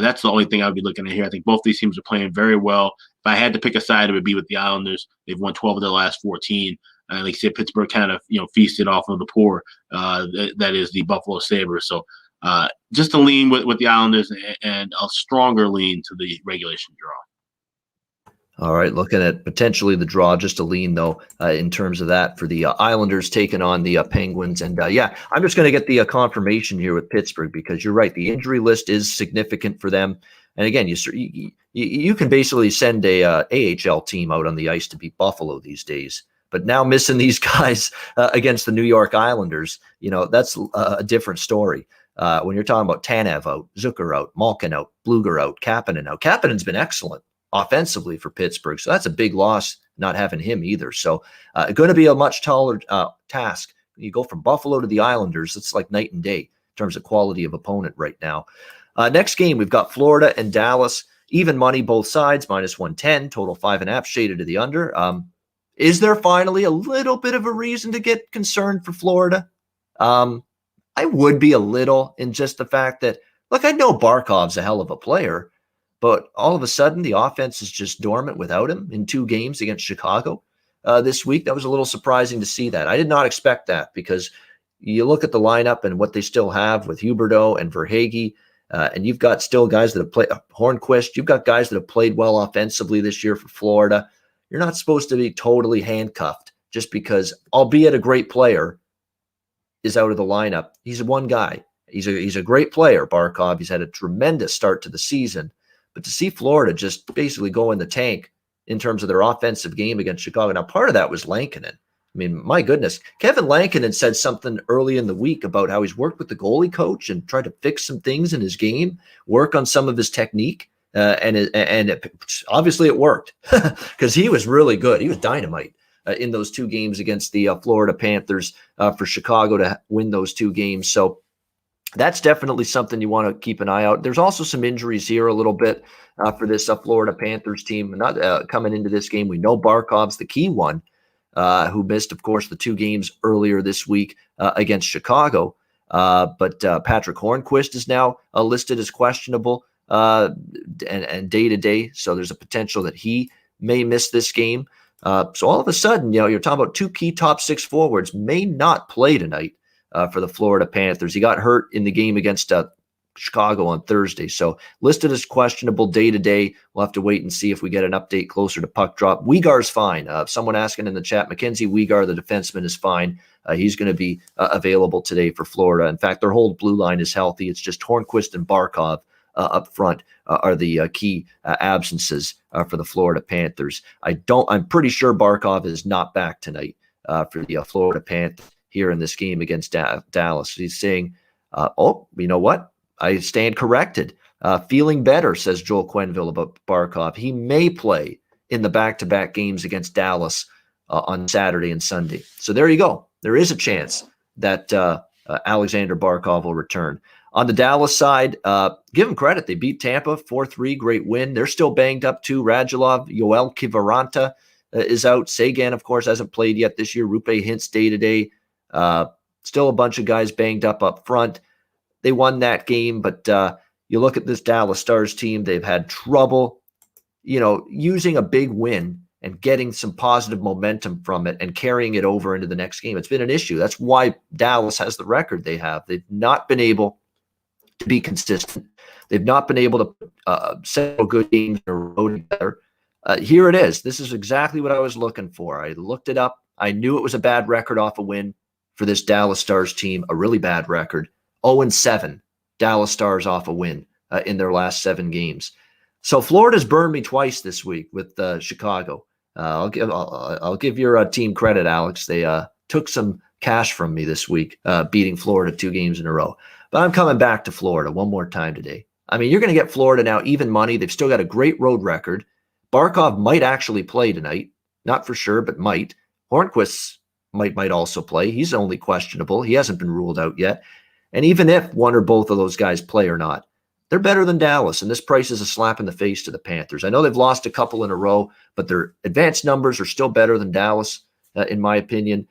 that's the only thing I would be looking at here. I think both these teams are playing very well. If I had to pick a side, it would be with the Islanders. They've won 12 of their last 14. Like you said, Pittsburgh kind of feasted off of the poor that is the Buffalo Sabres. So just a lean with the Islanders and a stronger lean to the regulation draw. All right, looking at potentially the draw, just a lean though in terms of that for the Islanders taking on the Penguins. And yeah, I'm just going to get the confirmation here with Pittsburgh because you're right. The injury list is significant for them. And again, you can basically send a AHL team out on the ice to beat Buffalo these days. But now missing these guys against the New York Islanders, that's a different story. When you're talking about Tanev out, Zucker out, Malkin out, Bluger out, Kapanen out. Kapanen's been excellent offensively for Pittsburgh. So that's a big loss not having him either. So going to be a much taller task. You go from Buffalo to the Islanders, it's like night and day in terms of quality of opponent right now. Next game, we've got Florida and Dallas. Even money, both sides, -110, total 5.5, shaded to the under. Is there finally a little bit of a reason to get concerned for Florida? I would be a little in just the fact that, look, I know Barkov's a hell of a player, but all of a sudden the offense is just dormant without him in 2 games against Chicago this week. That was a little surprising to see that. I did not expect that because you look at the lineup and what they still have with Huberdeau and Verhaeghe, and you've got still guys that have played Hornquist. You've got guys that have played well offensively this year for Florida. You're not supposed to be totally handcuffed just because, albeit a great player, is out of the lineup. He's one guy. He's a great player, Barkov. He's had a tremendous start to the season. But to see Florida just basically go in the tank in terms of their offensive game against Chicago. Now, part of that was Lankinen. I mean, my goodness. Kevin Lankinen said something early in the week about how he's worked with the goalie coach and tried to fix some things in his game, work on some of his technique. Obviously it worked because he was really good. He was dynamite in those 2 games against the Florida Panthers for Chicago to win those 2 games. So that's definitely something you want to keep an eye out. There's also some injuries here a little bit for this Florida Panthers team. Not coming into this game, we know Barkov's the key one, who missed, of course, the 2 games earlier this week against Chicago. But Patrick Hornquist is now listed as questionable and day-to-day. So there's a potential that he may miss this game. So all of a sudden, you're talking about 2 key top 6 forwards may not play tonight for the Florida Panthers. He got hurt in the game against Chicago on Thursday. So listed as questionable day-to-day. We'll have to wait and see if we get an update closer to puck drop. Weegar's fine. Someone asking in the chat, Mackenzie Weegar, the defenseman, is fine. He's going to be available today for Florida. In fact, their whole blue line is healthy. It's just Hornquist and Barkov up front are the key absences for the Florida Panthers. I'm pretty sure Barkov is not back tonight for the Florida Panthers here in this game against Dallas. He's saying, you know what? I stand corrected. Feeling better, says Joel Quenneville about Barkov. He may play in the back-to-back games against Dallas on Saturday and Sunday. So there you go. There is a chance that Alexander Barkov will return. On the Dallas side, give them credit. They beat Tampa 4-3, great win. They're still banged up too. Radulov, Yoel Kiviranta is out. Sagan, of course, hasn't played yet this year. Rupe Hintz day-to-day. Still a bunch of guys banged up front. They won that game, but you look at this Dallas Stars team, they've had trouble, using a big win and getting some positive momentum from it and carrying it over into the next game. It's been an issue. That's why Dallas has the record they have. They've not been able to be consistent. They've not been able to put several good games in a row together. Here it is. This is exactly what I was looking for. I looked it up. I knew it was a bad record off a win for this Dallas Stars team, a really bad record. 0-7 Dallas Stars off a win in their last 7 games. So Florida's burned me twice this week with Chicago. I'll give your team credit, Alex. They took some cash from me this week, beating Florida 2 games in a row. But I'm coming back to Florida one more time today. I mean, you're going to get Florida now even money. They've still got a great road record. Barkov might actually play tonight. Not for sure, but might. Hornquist might also play. He's only questionable. He hasn't been ruled out yet. And even if one or both of those guys play or not, they're better than Dallas, and this price is a slap in the face to the Panthers. I know they've lost a couple in a row, but their advanced numbers are still better than Dallas, in my opinion.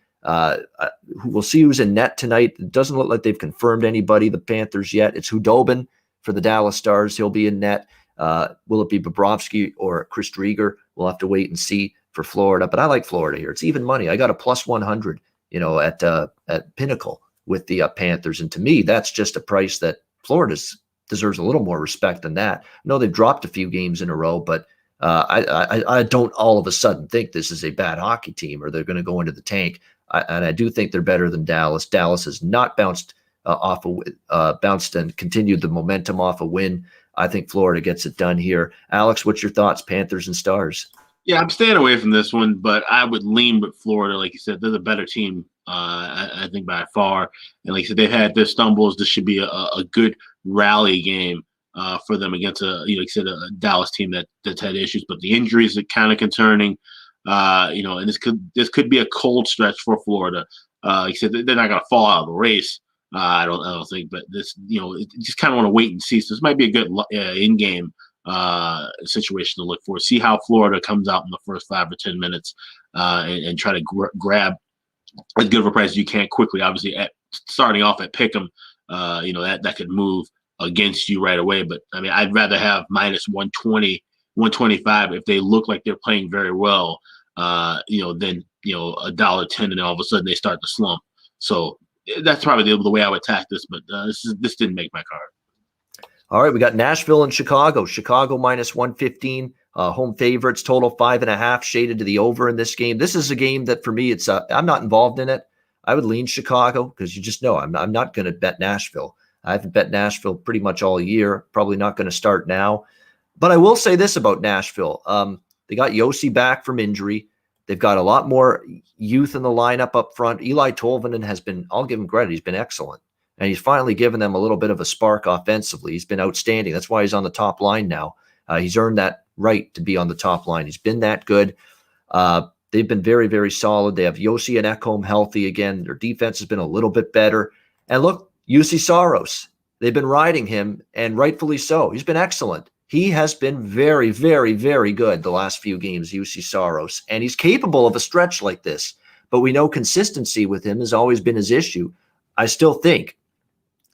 We'll see who's in net tonight. It doesn't look like they've confirmed anybody, the Panthers, yet. It's Hudobin for the Dallas Stars. He'll be in net. Will it be Bobrovsky or Chris Drieger? We'll have to wait and see for Florida. But I like Florida here. It's even money. I got a plus 100, at Pinnacle with the Panthers. And to me, that's just a price that Florida's deserves a little more respect than that. I know they've dropped a few games in a row, but I don't all of a sudden think this is a bad hockey team or they're going to go into the tank. And I do think they're better than Dallas. Dallas has not bounced and continued the momentum off a win. I think Florida gets it done here. Alex, what's your thoughts? Panthers and Stars. Yeah, I'm staying away from this one, but I would lean with Florida. Like you said, they're the better team, I think, by far. And like you said, they've had their stumbles. This should be a good rally game for them against like you said, a Dallas team that's had issues. But the injuries are kind of concerning, and this could be a cold stretch for Florida. Like you said, they're not going to fall out of the race. I don't think, but this, just kind of want to wait and see. So this might be a good in-game situation to look for. See how Florida comes out in the first 5 or 10 minutes, and try to grab as good of a price as you can quickly. Obviously, starting off at Pick'em, that could move against you right away. But I mean, I'd rather have minus 120, 125 if they look like they're playing very well, than $1.10, and then all of a sudden they start to slump. So that's probably the way I would attack this. But this didn't make my card. All right, we got Nashville and Chicago. Chicago minus 115, home favorites, total 5.5, shaded to the over in this game. This is a game that for me, it's I'm not involved in it. I would lean Chicago because you just know I'm not going to bet Nashville. I haven't bet Nashville pretty much all year. Probably not going to start now. But I will say this about Nashville. They got Yossi back from injury. They've got a lot more youth in the lineup up front. Eli Tolvanen has been, I'll give him credit, he's been excellent. And he's finally given them a little bit of a spark offensively. He's been outstanding. That's why he's on the top line now. He's earned that right to be on the top line. He's been that good. They've been very, very solid. They have Yossi and Ekholm healthy again. Their defense has been a little bit better. And look, UC Saros, they've been riding him, and rightfully so. He's been excellent. He has been very, very, very good the last few games, UC Saros. And he's capable of a stretch like this. But we know consistency with him has always been his issue. I still think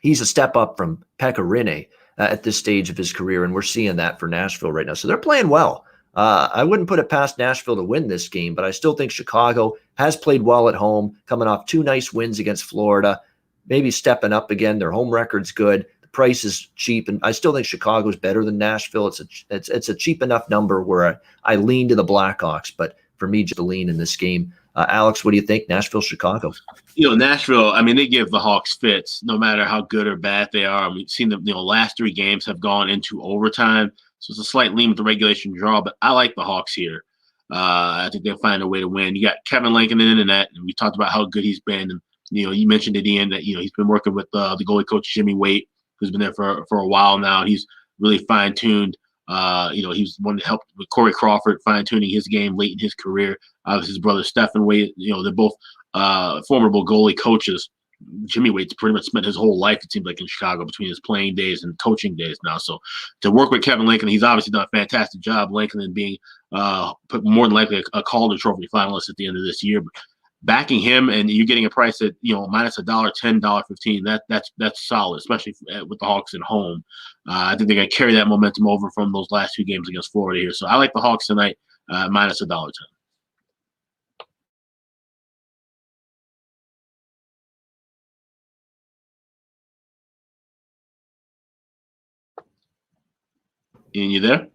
he's a step up from Pekka Rinne at this stage of his career, and we're seeing that for Nashville right now. So they're playing well. I wouldn't put it past Nashville to win this game, but I still think Chicago has played well at home, coming off 2 nice wins against Florida, maybe stepping up again. Their home record's good. The price is cheap, and I still think Chicago's better than Nashville. It's a cheap enough number where I lean to the Blackhawks, but for me, just a lean in this game. Alex, what do you think? Nashville, Chicago. Nashville, I mean, they give the Hawks fits no matter how good or bad they are. We've seen them, last 3 games have gone into overtime. So it's a slight lean with the regulation draw, but I like the Hawks here. I think they'll find a way to win. You got Kevin Lankinen in the net, and we talked about how good he's been. And, you mentioned at the end that, he's been working with the goalie coach, Jimmy Waite, who's been there for a while now. He's really fine-tuned. He's one that helped with Corey Crawford fine-tuning his game late in his career. His brother Stephen Waite, they're both formidable goalie coaches. Jimmy Waite's pretty much spent his whole life, it seems like, in Chicago between his playing days and coaching days now. So to work with Kevin Lankinen, he's obviously done a fantastic job. Lankinen being put more than likely a Calder Trophy finalist at the end of this year. But backing him, and you're getting a price at minus $1.10, $1.15. That's solid, especially with the Hawks at home. I think they're going to carry that momentum over from those last 2 games against Florida here. So I like the Hawks tonight, minus $1.10. Ian, you there?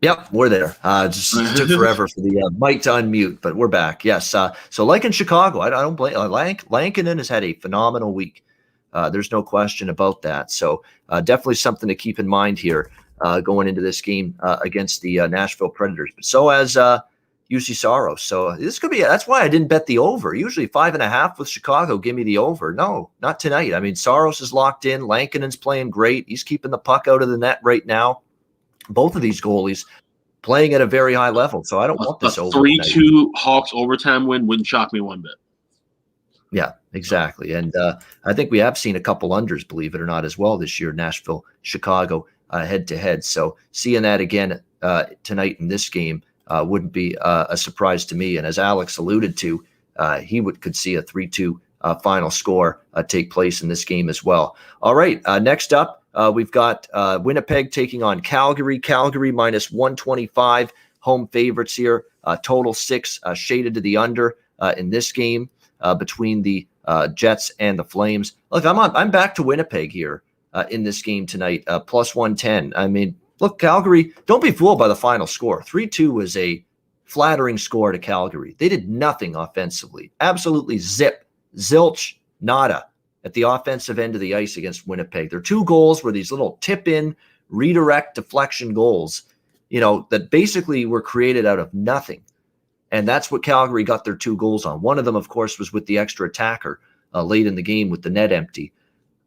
Yep, we're there. Just took forever for the mic to unmute, but we're back. Yes. So like in Chicago, I don't blame Lankinen has had a phenomenal week. There's no question about that. So definitely something to keep in mind here going into this game against the Nashville Predators. But so as UC Saros. So this could be, that's why I didn't bet the over. Usually 5.5 with Chicago, give me the over. No, not tonight. I mean, Saros is locked in. Lankinen's playing great. He's keeping the puck out of the net right now. Both of these goalies playing at a very high level. So I don't want this over. 3-2 Hawks overtime win wouldn't shock me one bit. Yeah, exactly. And I think we have seen a couple unders, believe it or not, as well this year, Nashville, Chicago, head-to-head. So seeing that again tonight in this game wouldn't be a surprise to me. And as Alex alluded to, he could see a 3-2 final score take place in this game as well. All right, next up, we've got Winnipeg taking on Calgary. Calgary minus 125, home favorites here. Total 6 shaded to the under in this game between the Jets and the Flames. Look, I'm back to Winnipeg here in this game tonight, plus 110. I mean, look, Calgary, don't be fooled by the final score. 3-2 was a flattering score to Calgary. They did nothing offensively. Absolutely zilch, nada at the offensive end of the ice against Winnipeg. Their 2 goals were these little tip-in, redirect, deflection goals, that basically were created out of nothing. And that's what Calgary got their 2 goals on. One of them, of course, was with the extra attacker late in the game with the net empty.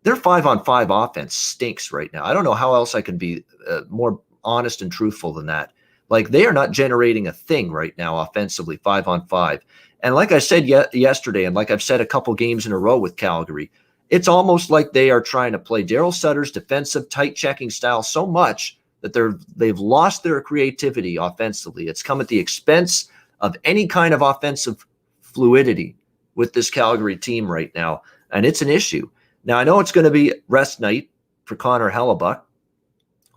Their 5-on-5 offense stinks right now. I don't know how else I can be more honest and truthful than that. Like, they are not generating a thing right now offensively, 5-on-5. And like I said yesterday, and like I've said a couple games in a row with Calgary, it's almost like they are trying to play Daryl Sutter's defensive tight checking style so much that they've lost their creativity offensively. It's come at the expense of any kind of offensive fluidity with this Calgary team right now. And it's an issue. Now, I know it's going to be rest night for Connor Hellebuck.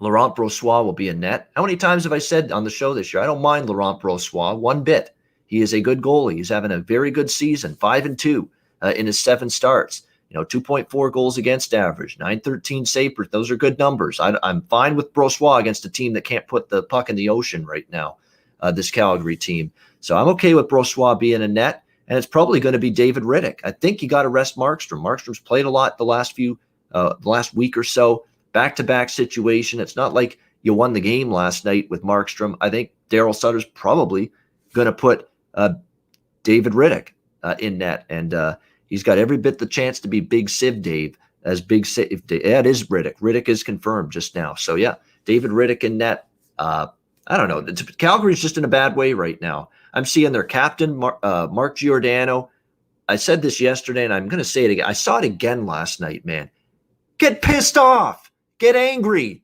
Laurent Brossoit will be in net. How many times have I said on the show this year, I don't mind Laurent Brossoit one bit. He is a good goalie. He's having a very good season, 5-2 in his 7 starts. 2.4 goals against average, 913 save. Those are good numbers. I'm fine with Brossoit against a team that can't put the puck in the ocean right now, this Calgary team. So I'm okay with Brossoit being in net, and it's probably going to be David Riddick. I think you got to rest Markstrom. Markstrom's played a lot the last week or so, back-to-back situation. It's not like you won the game last night with Markstrom. I think Daryl Sutter's probably going to put David Riddick in net, and he's got every bit the chance to be Big Siv Dave as Big Siv. Yeah, it is Riddick. Riddick is confirmed just now. So yeah, David Riddick in net. I don't know. Calgary's just in a bad way right now. I'm seeing their captain, Mark Giordano. I said this yesterday, and I'm going to say it again. I saw it again last night, man. Get pissed off. Get angry.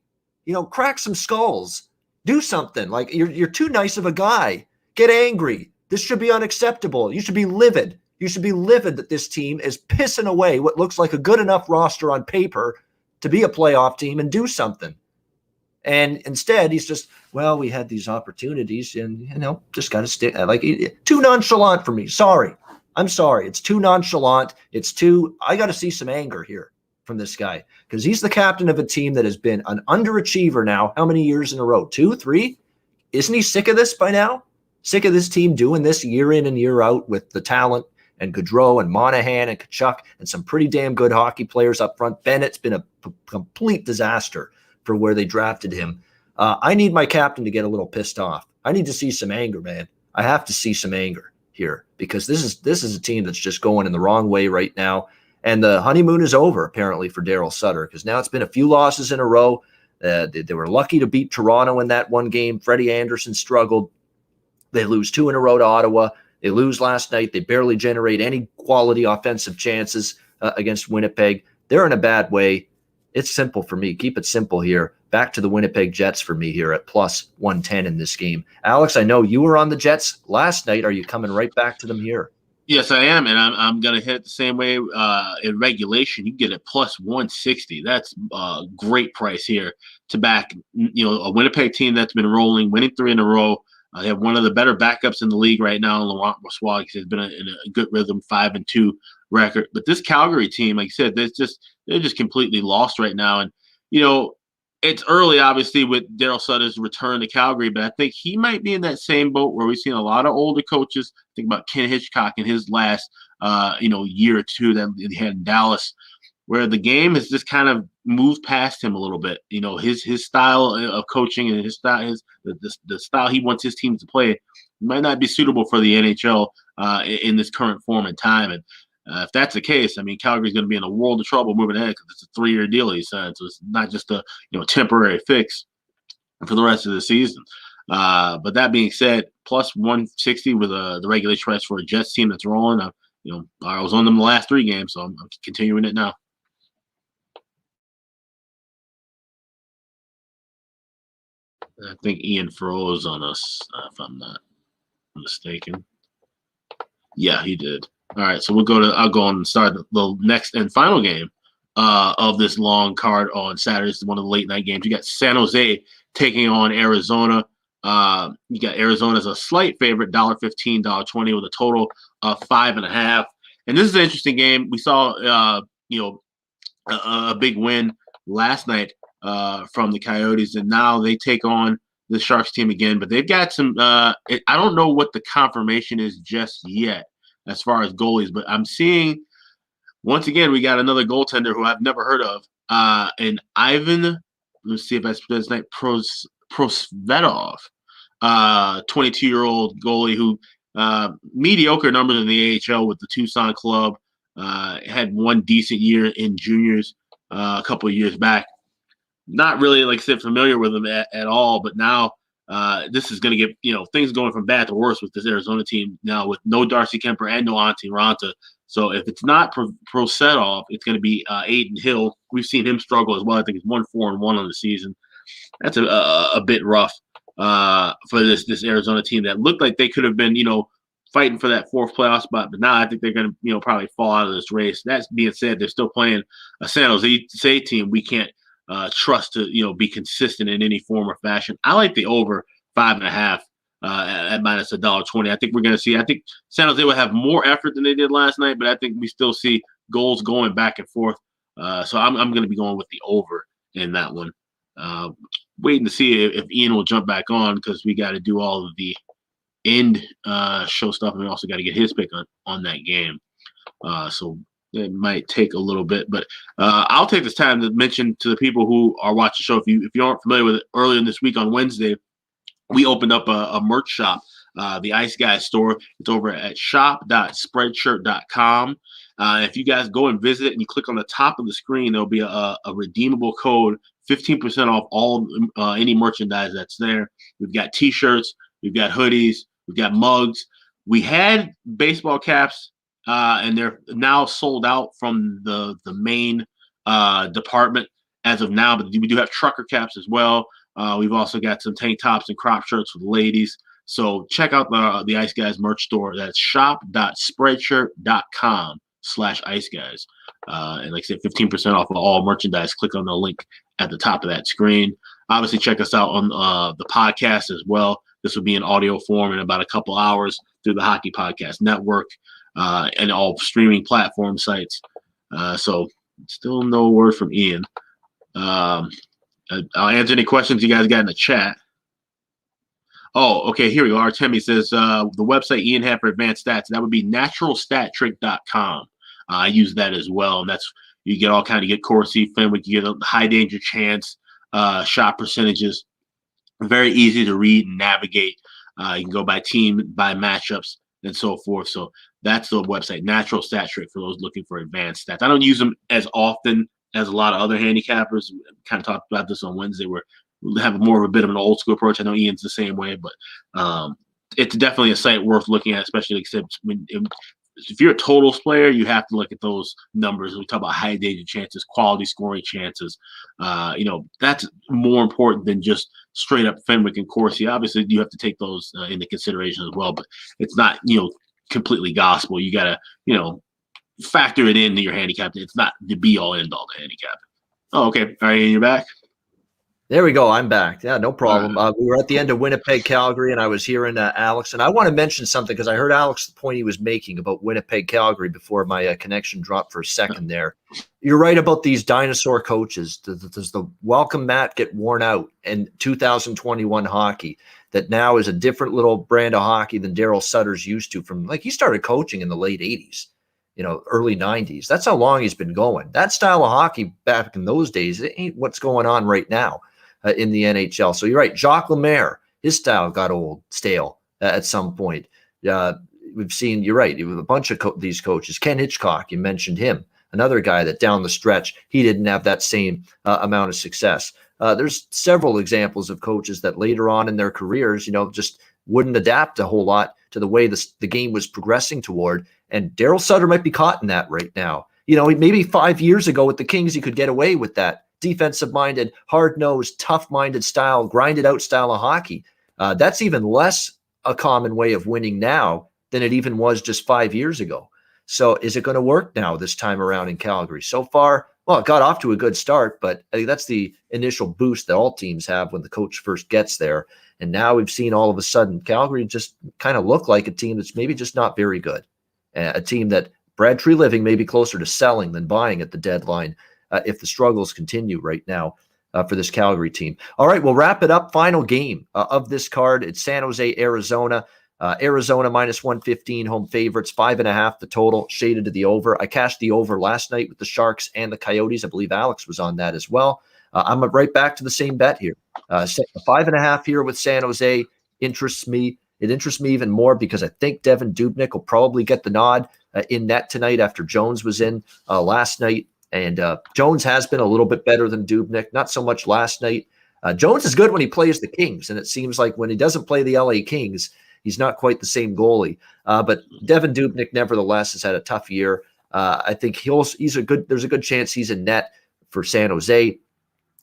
Crack some skulls. Do something. Like, you're too nice of a guy. Get angry. This should be unacceptable. You should be livid. You should be livid that this team is pissing away what looks like a good enough roster on paper to be a playoff team and do something. And instead, he's just, we had these opportunities and, just got to stick. Too nonchalant for me. Sorry. I'm sorry. It's too nonchalant. I got to see some anger here from this guy because he's the captain of a team that has been an underachiever now. How many years in a row? 2, 3? Isn't he sick of this by now? Sick of this team doing this year in and year out with the talent and Gaudreau and Monahan and Kachuk and some pretty damn good hockey players up front. Bennett's been a complete disaster for where they drafted him. I need my captain to get a little pissed off. I need to see some anger, man. I have to see some anger here because this is a team that's just going in the wrong way right now. And the honeymoon is over, apparently, for Daryl Sutter because now it's been a few losses in a row. They were lucky to beat Toronto in that one game. Freddie Anderson struggled. They lose 2 in a row to Ottawa. They lose last night. They barely generate any quality offensive chances against Winnipeg. They're in a bad way. It's simple for me. Keep it simple here. Back to the Winnipeg Jets for me here at plus 110 in this game. Alex, I know you were on the Jets last night. Are you coming right back to them here? Yes, I am, and I'm going to hit it the same way in regulation. You get it plus 160. That's a great price here to back a Winnipeg team that's been rolling, winning 3 in a row. They have one of the better backups in the league right now, Laurent Brossoit. Has been in a good rhythm, 5-2 record. But this Calgary team, like I said, they're just completely lost right now. And it's early, obviously, with Daryl Sutter's return to Calgary, but I think he might be in that same boat where we've seen a lot of older coaches. Think about Ken Hitchcock in his last year or two that he had in Dallas, where the game has just kind of moved past him a little bit. His style of coaching and his style, the style he wants his team to play might not be suitable for the NHL in this current form and time. And if that's the case, I mean, Calgary's going to be in a world of trouble moving ahead because it's a 3-year deal he signed, so it's not just a temporary fix for the rest of the season. But that being said, plus 160 with the regulation price for a Jets team that's rolling. I was on them the last 3 games, so I'm continuing it now. I think Ian froze on us, if I'm not mistaken. Yeah, he did. All right, so I'll go on and start the next and final game of this long card on Saturday. It's one of the late night games. You got San Jose taking on Arizona. You got Arizona as a slight favorite, $1.15, $1.20 with a total of 5.5. And this is an interesting game. We saw, a big win last night from the Coyotes, and now they take on the Sharks team again. But they've got some. I don't know what the confirmation is just yet as far as goalies, but I'm seeing once again we got another goaltender who I've never heard of, and Ivan. Let's see if I spell his name. Prosvetov, 22-year-old goalie who mediocre numbers in the AHL with the Tucson club. Had one decent year in juniors a couple of years back. Not really, like I said, familiar with him at all, but now this is going to get things going from bad to worse with this Arizona team now with no Darcy Kemper and no Antti Ranta. So if it's not Prosvetov, it's going to be Aiden Hill. We've seen him struggle as well. I think it's 1-4-1 on the season. That's a bit rough for this Arizona team that looked like they could have been, fighting for that 4th playoff spot. But now I think they're going to, probably fall out of this race. That being said, they're still playing a San Jose team we can't trust to, be consistent in any form or fashion. I like the over 5.5 at minus $1.20. I think we're going to see. I think San Jose will have more effort than they did last night, but I think we still see goals going back and forth. So I'm going to be going with the over in that one. Waiting to see if Ian will jump back on because we got to do all of the end show stuff, and we also got to get his pick on that game. So it might take a little bit, but I'll take this time to mention to the people who are watching the show, if you aren't familiar with it, earlier this week on Wednesday, we opened up a merch shop, the Ice Guys store. It's over at shop.spreadshirt.com. If you guys go and visit it and you click on the top of the screen, there'll be a redeemable code, 15% off all any merchandise that's there. We've got T-shirts, we've got hoodies, we've got mugs. We had baseball caps, and they're now sold out from the main department as of now, but we do have trucker caps as well. We've also got some tank tops and crop shirts for the ladies. So check out the Ice Guys merch store. That's shop.spreadshirt.com/Ice Guys. And like I said, 15% off of all merchandise. Click on the link at the top of that screen. Obviously, check us out on the podcast as well. This will be in audio form in about a couple hours through the Hockey Podcast Network and all streaming platform sites. So still no word from Ian. I'll answer any questions you guys got in the chat. Oh, okay, here we go. Artemi says the website Ian had for advanced stats, that would be naturalstattrick.com. I use that as well, and that's you get all kind of get Corsi, Fenwick, you get a high danger chance, shot percentages. Very easy to read and navigate. You can go by team, by matchups, and so forth. So that's the website, Natural Stat Trick, for those looking for advanced stats. I don't use them as often as a lot of other handicappers. We kind of talked about this on Wednesday, where we have more of a bit of an old school approach. I know Ian's the same way, but it's definitely a site worth looking at, especially if you're a totals player, you have to look at those numbers. We talk about high danger chances, quality scoring chances. That's more important than just straight up Fenwick and Corsi. Obviously, you have to take those into consideration as well, but it's not, completely gospel. You got to, factor it into your handicap. It's not the be all end all to handicap. Oh, okay. All right, you're back. There we go. I'm back. Yeah, no problem. We were at the end of Winnipeg, Calgary, and I was hearing Alex. And I want to mention something because I heard Alex, the point he was making about Winnipeg, Calgary before my connection dropped for a second there. You're right about these dinosaur coaches. Does the welcome mat get worn out in 2021 hockey that now is a different little brand of hockey than Daryl Sutter's used to from, he started coaching in the late 80s. Early 90s. That's how long he's been going. That style of hockey back in those days, it ain't what's going on right now in the NHL. So you're right. Jacques Lemaire, his style got old, stale at some point. We've seen, you're right, with a bunch of these coaches. Ken Hitchcock, you mentioned him, another guy that down the stretch, he didn't have that same amount of success. There's several examples of coaches that later on in their careers, just wouldn't adapt a whole lot to the way the game was progressing toward. And Daryl Sutter might be caught in that right now. Maybe 5 years ago with the Kings, he could get away with that defensive-minded, hard-nosed, tough-minded style, grinded-out style of hockey. That's even less a common way of winning now than it even was just 5 years ago. So is it going to work now this time around in Calgary? So far, well, it got off to a good start, but I think that's the initial boost that all teams have when the coach first gets there. And now we've seen all of a sudden Calgary just kind of look like a team that's maybe just not very good. A team that Brad Tree Living may be closer to selling than buying at the deadline if the struggles continue right now for this Calgary team. All right, we'll wrap it up. Final game of this card. It's San Jose, Arizona. Arizona minus 115 home favorites, 5.5 the total, shaded to the over. I cashed the over last night with the Sharks and the Coyotes. I believe Alex was on that as well. I'm right back to the same bet here. 5.5 here with San Jose interests me. It interests me even more because I think Devin Dubnyk will probably get the nod in net tonight after Jones was in last night. And Jones has been a little bit better than Dubnyk, not so much last night. Jones is good when he plays the Kings, and it seems like when he doesn't play the LA Kings, he's not quite the same goalie. But Devin Dubnyk, nevertheless, has had a tough year. I think there's a good chance he's in net for San Jose.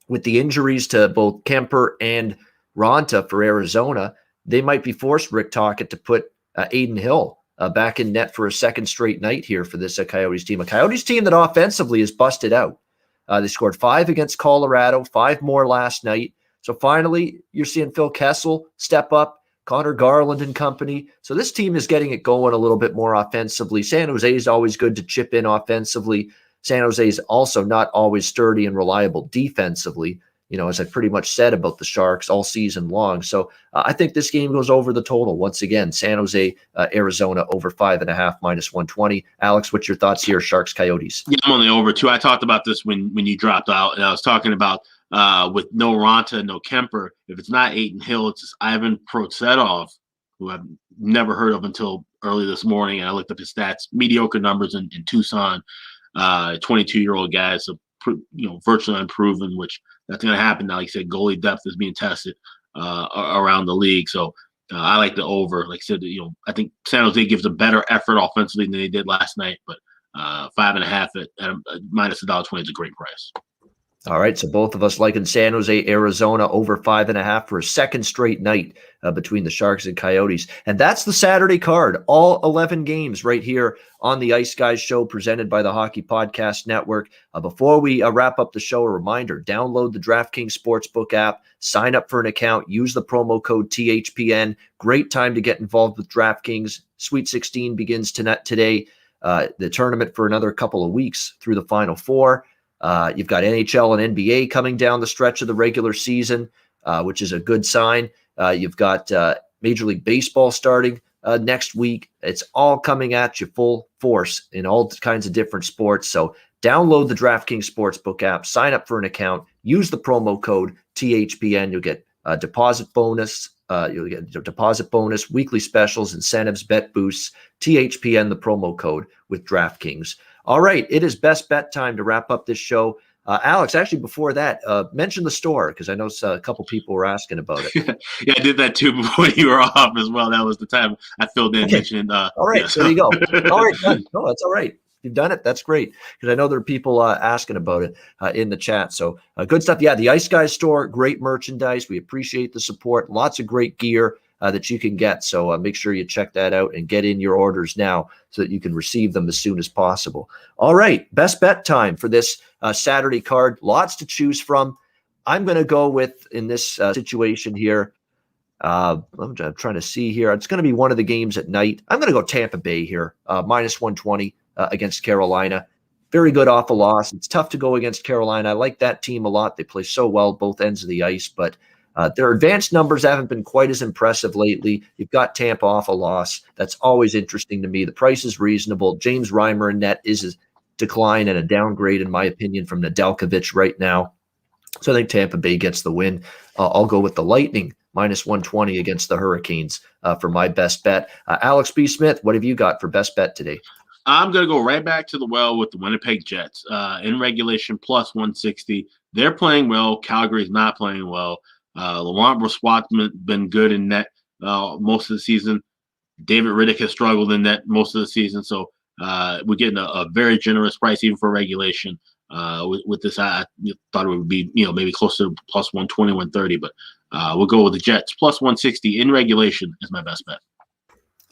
With the injuries to both Kemper and Ronta for Arizona, they might be forced, Rick Tocchet, to put Aiden Hill back in net for a second straight night here for this Coyotes team. A Coyotes team that offensively is busted out. They scored 5 against Colorado, 5 more last night. So finally, you're seeing Phil Kessel step up, Connor Garland and company. So this team is getting it going a little bit more offensively. San Jose is always good to chip in offensively. San Jose is also not always sturdy and reliable defensively, as I pretty much said about the Sharks all season long. So I think this game goes over the total. Once again, San Jose, Arizona over 5.5 minus 120. Alex, what's your thoughts here? Sharks, Coyotes. Yeah, I'm on the over too. I talked about this when you dropped out, and I was talking about with no Ronta, no Kemper. If it's not Aiden Hill, it's just Ivan Prosedov, who I've never heard of until early this morning. And I looked up his stats, mediocre numbers in Tucson. 22-year-old guy, so virtually unproven, which that's going to happen now. Like I said, goalie depth is being tested around the league. So I like the over. Like I said, I think San Jose gives a better effort offensively than they did last night, but 5.5 at minus $1.20 is a great price. All right, so both of us liking San Jose, Arizona over 5.5 for a second straight night between the Sharks and Coyotes. And that's the Saturday card, all 11 games right here on the Ice Guys show presented by the Hockey Podcast Network. Before we wrap up the show, a reminder, download the DraftKings Sportsbook app, sign up for an account, use the promo code THPN. Great time to get involved with DraftKings. Sweet 16 begins today. The tournament for another couple of weeks through the Final Four. You've got NHL and NBA coming down the stretch of the regular season, which is a good sign. You've got Major League Baseball starting next week. It's all coming at you full force in all kinds of different sports. So download the DraftKings Sportsbook app, sign up for an account, use the promo code THPN. You'll get a deposit bonus. You'll get deposit bonus, weekly specials, incentives, bet boosts, THPN, the promo code with DraftKings. All right, it is best bet time to wrap up this show. Alex, actually, before that, mention the store because I know a couple people were asking about it. Yeah, I did that too before you were off as well. That was the time I filled in mentioning. All right, yeah, so there you go. All right, done. No, that's all right. You've done it. That's great because I know there are people asking about it in the chat. So good stuff. Yeah, the Ice Guys store, great merchandise. We appreciate the support. Lots of great gear that you can get. So make sure you check that out and get in your orders now so that you can receive them as soon as possible. All right, best bet time for this Saturday card. Lots to choose from. I'm going to go with, in this situation here, I'm trying to see here. It's going to be one of the games at night. I'm going to go Tampa Bay here, minus 120 against Carolina. Very good off a loss. It's tough to go against Carolina. I like that team a lot. They play so well both ends of the ice, but their advanced numbers haven't been quite as impressive lately. You've got Tampa off a loss. That's always interesting to me. The price is reasonable. James Reimer in net is a decline and a downgrade, in my opinion, from Nedeljkovic right now. So I think Tampa Bay gets the win. I'll go with the Lightning minus 120 against the Hurricanes for my best bet. Alex B. Smith, what have you got for best bet today? I'm going to go right back to the well with the Winnipeg Jets in regulation plus 160. They're playing well. Calgary's not playing well. Laurent Brossoit's been good in net most of the season. David Riddick has struggled in net most of the season. So we're getting a very generous price even for regulation. With this, I thought it would be maybe closer to plus 120, 130, but we'll go with the Jets plus 160 in regulation is my best bet.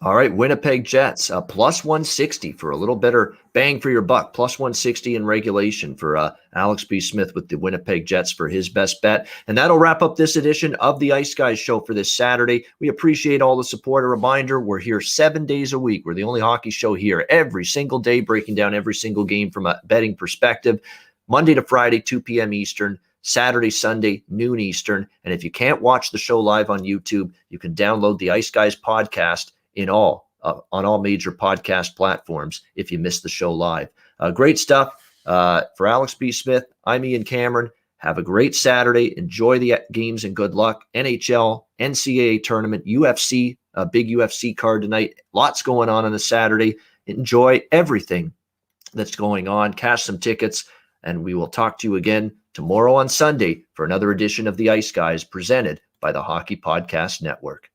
All right, Winnipeg Jets, plus 160 for a little better bang for your buck. Plus 160 in regulation for Alex B. Smith with the Winnipeg Jets for his best bet. And that'll wrap up this edition of the Ice Guys show for this Saturday. We appreciate all the support. A reminder, we're here 7 days a week. We're the only hockey show here every single day, breaking down every single game from a betting perspective. Monday to Friday, 2 p.m. Eastern. Saturday, Sunday, noon Eastern. And if you can't watch the show live on YouTube, you can download the Ice Guys podcast on all major podcast platforms if you missed the show live. Great stuff. For Alex B. Smith, I'm Ian Cameron. Have a great Saturday. Enjoy the games and good luck. NHL, NCAA tournament, UFC, a big UFC card tonight. Lots going on a Saturday. Enjoy everything that's going on. Cash some tickets, and we will talk to you again tomorrow on Sunday for another edition of the Ice Guys presented by the Hockey Podcast Network.